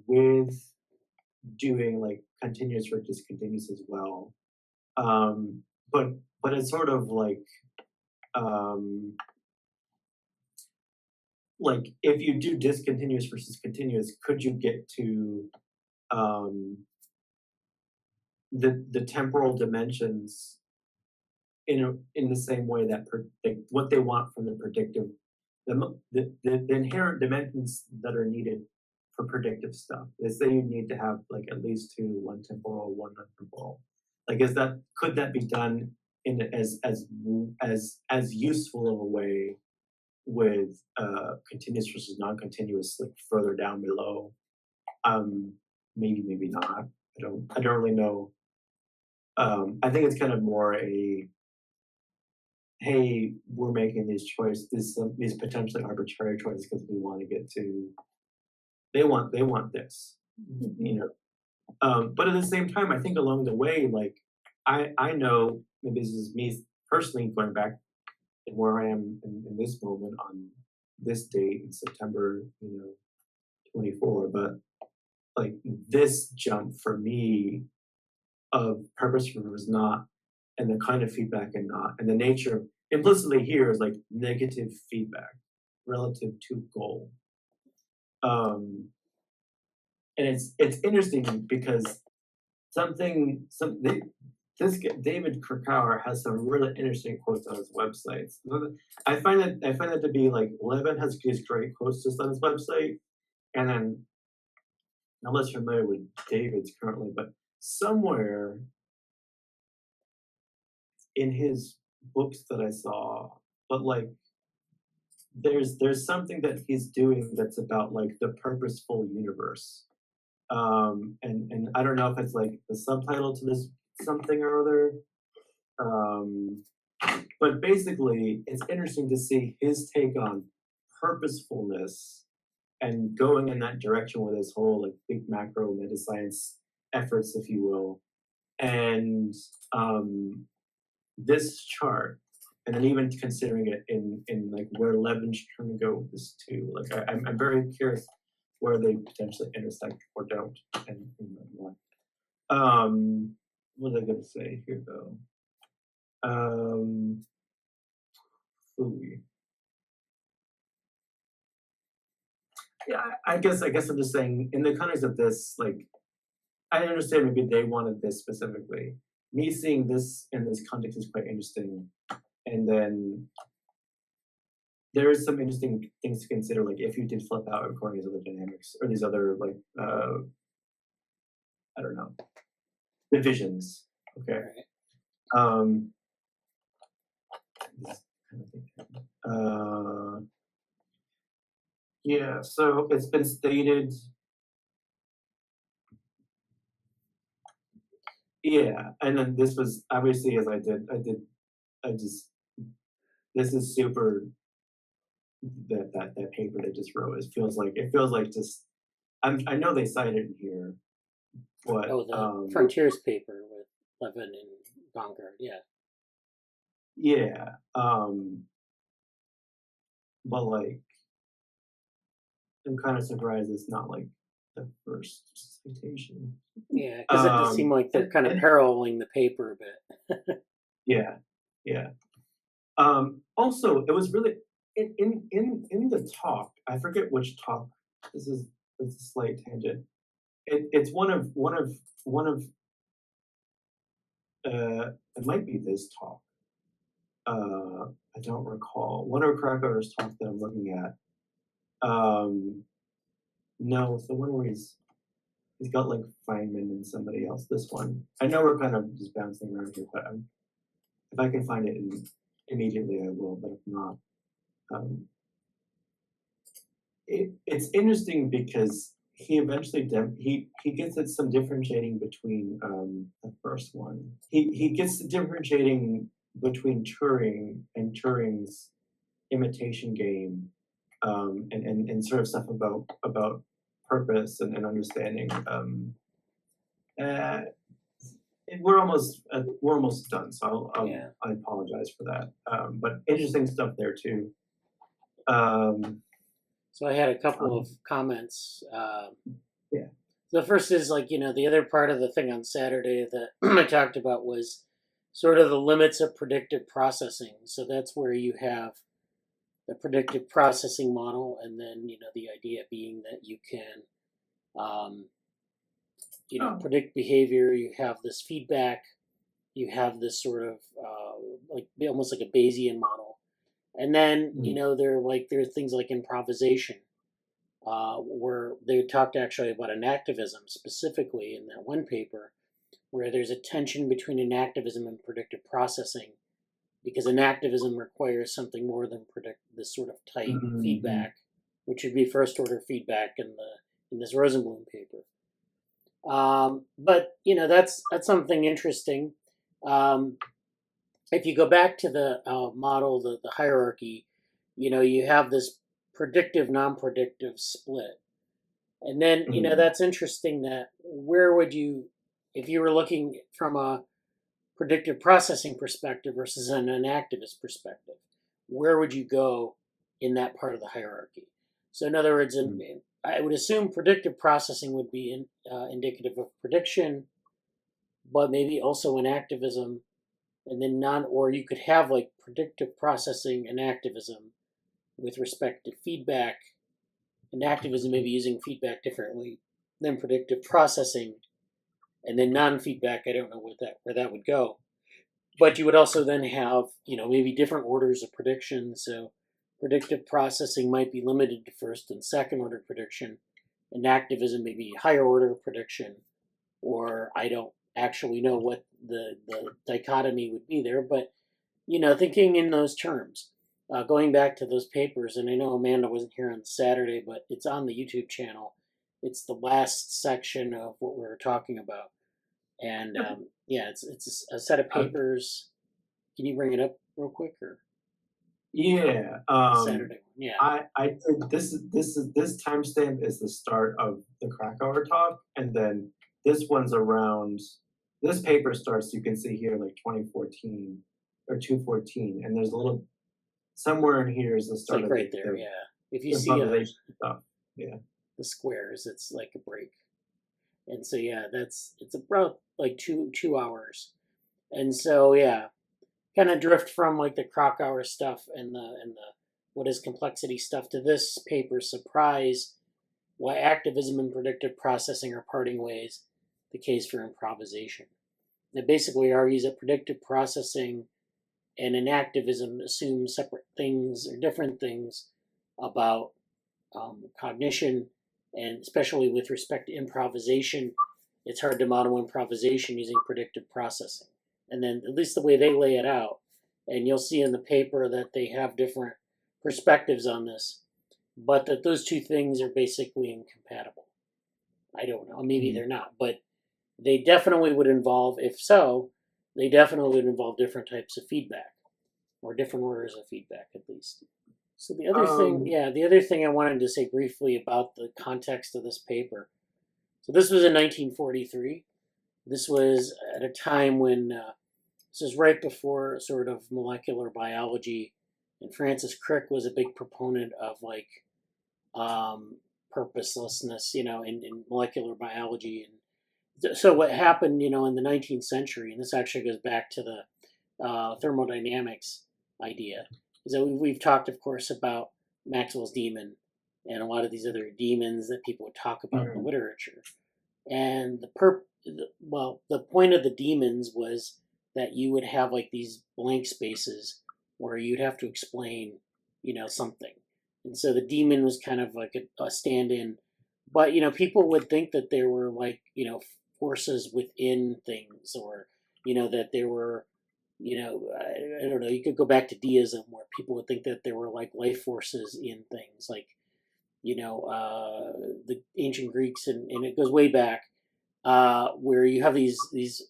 with doing, like, continuous or discontinuous as well. But it's sort of like if you do discontinuous versus continuous, could you get to the temporal dimensions in the same way that what they want from the predictive, the inherent dimensions that are needed for predictive stuff? They say you need to have, like, at least two, one temporal, one non-temporal. Like, could that be done in as useful of a way with continuous versus non-continuous, like, further down below? Maybe not. I don't really know. I think it's kind of more a, hey, we're making these choices, these potentially arbitrary choices because we want to get to. They want this, But at the same time, I think along the way, like, I know, maybe this is me personally going back to where I am in this moment on this date in September, 24. But, like, this jump for me of purpose was not, and the kind of feedback and not, and the nature of implicitly here is, like, negative feedback relative to goal. And it's interesting because David Krakauer has some really interesting quotes on his websites. I find that to be, like, Levin has these great quotes just on his website, and then I'm less familiar with David's currently, but somewhere in his books that I saw, but, like, there's something that he's doing that's about, like, the purposeful universe. And I don't know if it's, like, the subtitle to this something or other. But basically, it's interesting to see his take on purposefulness and going in that direction with his whole, like, big macro meta-science efforts, if you will. And this chart, and then even considering it in like where Levin's trying to go with this too. Like, I'm very curious where they potentially intersect or don't, and why. What was I going to say here though? Yeah, I guess I'm just saying in the context of this, like, I understand maybe they wanted this specifically. Me seeing this in this context is quite interesting, and then there is some interesting things to consider, like if you did flip out according to the dynamics or these other like I don't know, divisions. Okay. Yeah, so it's been stated. Yeah, and then this was obviously as this is super that paper they just wrote. It feels like just I know they cited it here, but the Frontiers paper with Levin and Bongard, yeah. Yeah. But like I'm kind of surprised it's not like the first citation. Yeah, because it does seem like they're kind of paralleling the paper a bit. Yeah. Also, it was really in the talk. I forget which talk. This is a slight tangent. It's one of it might be this talk. I don't recall. One of Krakauer's talk that I'm looking at. No, it's the one where he's got like Feynman and somebody else. This one. I know we're kind of just bouncing around here, but if I can find it immediately, I will. But if not, it's interesting because he eventually he gets at some differentiating between the first one. He gets differentiating between Turing and Turing's imitation game, and sort of stuff about purpose and understanding. We're almost done, so I apologize for that. But interesting stuff there too. So I had a couple of comments. Yeah. The first is like, the other part of the thing on Saturday that I talked about was sort of the limits of predictive processing. So that's where you have the predictive processing model, and then, the idea being that you can, predict behavior. You have this feedback. You have this sort of like almost like a Bayesian model. And then, there are things like improvisation, where they talked actually about enactivism specifically in that one paper, where there's a tension between enactivism and predictive processing, because enactivism requires something more than this sort of tight feedback, which would be first order feedback in this Rosenbluth paper. But that's something interesting. If you go back to the model, the hierarchy, you have this predictive, non-predictive split. And then, that's interesting that where would you, if you were looking from a predictive processing perspective versus an enactivist perspective, where would you go in that part of the hierarchy? So in other words, I would assume predictive processing would be indicative of prediction, but maybe also enactivism. And then or you could have like predictive processing and activism with respect to feedback, and activism maybe using feedback differently than predictive processing, and then non-feedback, I don't know where that would go. But you would also then have, maybe different orders of prediction. So predictive processing might be limited to first and second order prediction, and activism may be higher order prediction, or I don't actually know what the dichotomy would be there, but thinking in those terms, going back to those papers, and I know Amanda wasn't here on Saturday, but it's on the YouTube channel. It's the last section of what we were talking about, and it's a set of papers. Can you bring it up real quick, or? Yeah. Saturday. Yeah. I think this timestamp is the start of the Krakauer talk, and then this one's around. This paper starts, you can see here, like 2014 or 214, and there's a little somewhere in here is the start like of right there. Yeah. If you see stuff. Yeah. the squares. It's like a break. And so yeah, it's about like 2 hours. And so yeah, kind of drift from like the Krakauer stuff and the what is complexity stuff to this paper, Surprise: Why Activism and Predictive Processing Are Parting Ways, the Case for Improvisation. It basically argues that predictive processing and enactivism assume separate things or different things about cognition, and especially with respect to improvisation, it's hard to model improvisation using predictive processing. And then at least the way they lay it out, and you'll see in the paper that they have different perspectives on this, but that those two things are basically incompatible. I don't know, maybe they're not, but they definitely would involve, if so, they definitely would involve different types of feedback, or different orders of feedback at least. So the other thing I wanted to say briefly about the context of this paper. So this was in 1943. This was at a time when, this is right before sort of molecular biology, and Francis Crick was a big proponent of like purposelessness, in molecular biology. And so what happened, in the 19th century, and this actually goes back to the thermodynamics idea, is that we've talked, of course, about Maxwell's demon and a lot of these other demons that people would talk about in the literature. And the point of the demons was that you would have like these blank spaces where you'd have to explain, something. And so the demon was kind of like a stand-in. But, people would think that there were like, forces within things, or, that there were, I don't know, you could go back to deism where people would think that there were like life forces in things, like, the ancient Greeks, and it goes way back, where you have these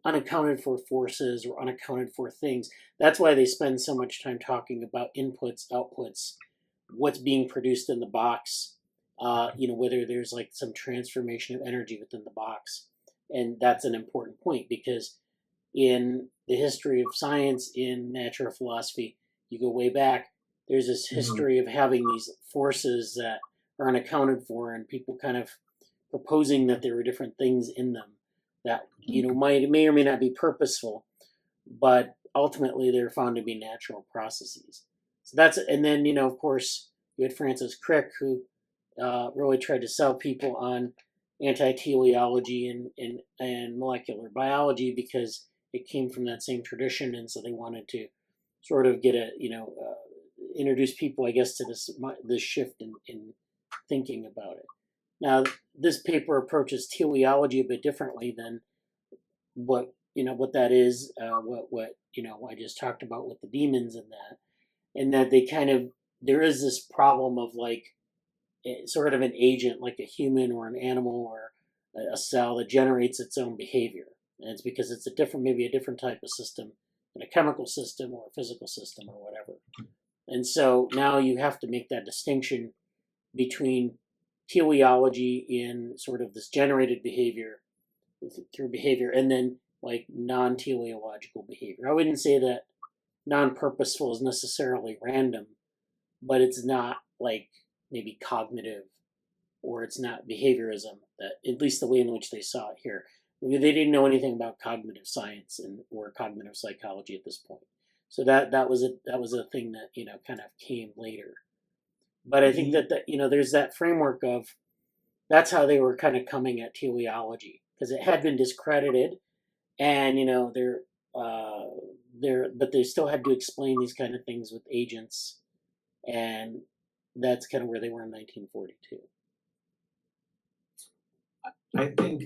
unaccounted for forces or unaccounted for things. That's why they spend so much time talking about inputs, outputs, what's being produced in the box, whether there's like some transformation of energy within the box. And that's an important point, because in the history of science, in natural philosophy, you go way back, there's this history of having these forces that are unaccounted for, and people kind of proposing that there were different things in them that, may or may not be purposeful, but ultimately they're found to be natural processes. So that's, and then, of course, you had Francis Crick, who really tried to sell people on anti-teleology and molecular biology, because it came from that same tradition, and so they wanted to sort of get introduce people, I guess, to this shift in thinking about it. Now, this paper approaches teleology a bit differently than what that is, what I just talked about with the demons and that they kind of, there is this problem of like sort of an agent, like a human or an animal or a cell that generates its own behavior. And it's because it's maybe a different type of system than a chemical system or a physical system or whatever. And so now you have to make that distinction between teleology in sort of this generated behavior through behavior, and then like non-teleological behavior. I wouldn't say that non-purposeful is necessarily random, but it's not like maybe cognitive, or it's not behaviorism, that at least the way in which they saw it here. They didn't know anything about cognitive science or cognitive psychology at this point. So that was a thing that kind of came later. But I think that there's that framework of, that's how they were kind of coming at teleology, because it had been discredited, and but they still had to explain these kind of things with agents, and that's kind of where they were in 1942. I think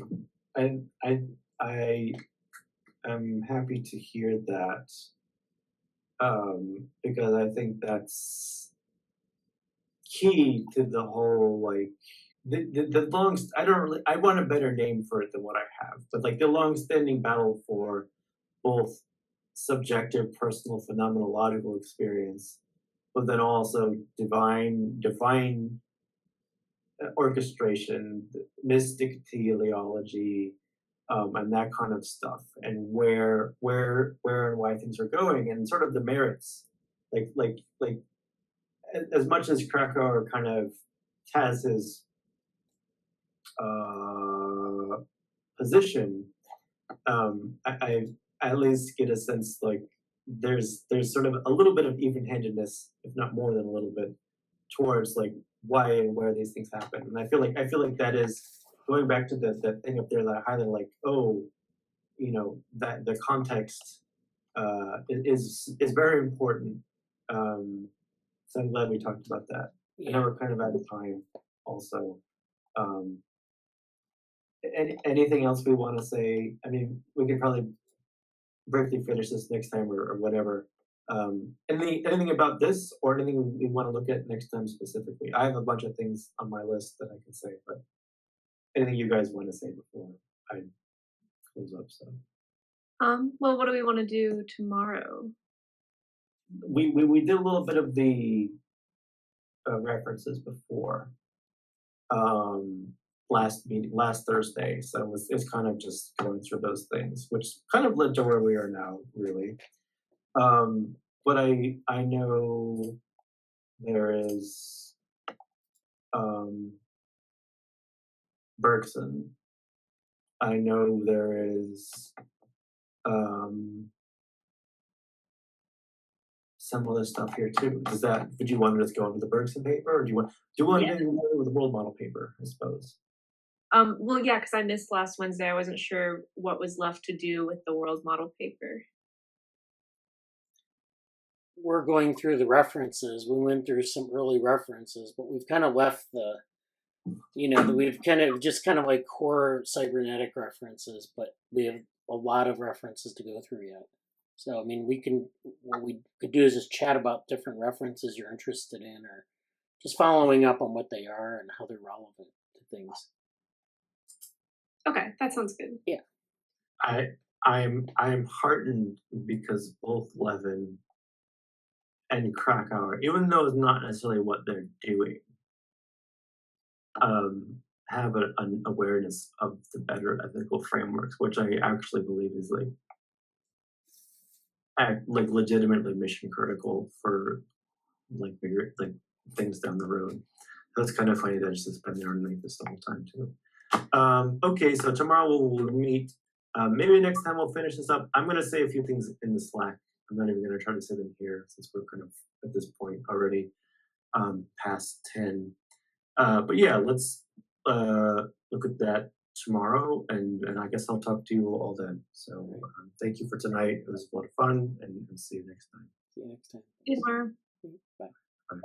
I am happy to hear that, because I think that's key to the whole, like, the long, I want a better name for it than what I have, but like the long-standing battle for both subjective personal phenomenological experience, but then also divine orchestration, mystic teleology, and that kind of stuff, and where and why things are going, and sort of the merits, like as much as Krakauer kind of has his position, I at least get a sense like there's sort of a little bit of even-handedness, if not more than a little bit, towards like why and where these things happen. And I feel like that is going back to the thing up there that I highlighted, like, oh, you know, that the context is very important. So I'm glad we talked about that. I know we're kind of out of time also. Anything else we want to say? I mean, we could probably briefly finish this next time or whatever. Anything about this or anything we want to look at next time specifically? I have a bunch of things on my list that I can say, but anything you guys want to say before I close up? So, well, what do we want to do tomorrow? we did a little bit of the references before last Thursday, so it's kind of just going through those things, which kind of led to where we are now, really. But I know there is Bergson. I know there is some other stuff here too. Would you want to just go into the Bergson paper, or do you want to go with the world model paper, I suppose? Well, yeah, because I missed last Wednesday. I wasn't sure what was left to do with the world model paper. We're going through the references. We went through some early references, but we've kind of left we've kind of just like core cybernetic references, but we have a lot of references to go through yet. So, I mean, what we could do is just chat about different references you're interested in, or just following up on what they are and how they're relevant to things. Okay, that sounds good. Yeah. I'm heartened because both Levin and Krakauer, even though it's not necessarily what they're doing, have an awareness of the better ethical frameworks, which I actually believe is like legitimately mission critical for like bigger things down the road. That's kind of funny that it's just been there underneath this the whole time too. Okay, so tomorrow we'll meet. Maybe next time we'll finish this up. I'm going to say a few things in the Slack. I'm not even going to try to say them here since we're kind of at this point already past 10. But yeah, let's look at that tomorrow, and I guess I'll talk to you all then. So thank you for tonight. It was a lot of fun, and see you next time. See you next time. Tomorrow. Bye. Bye.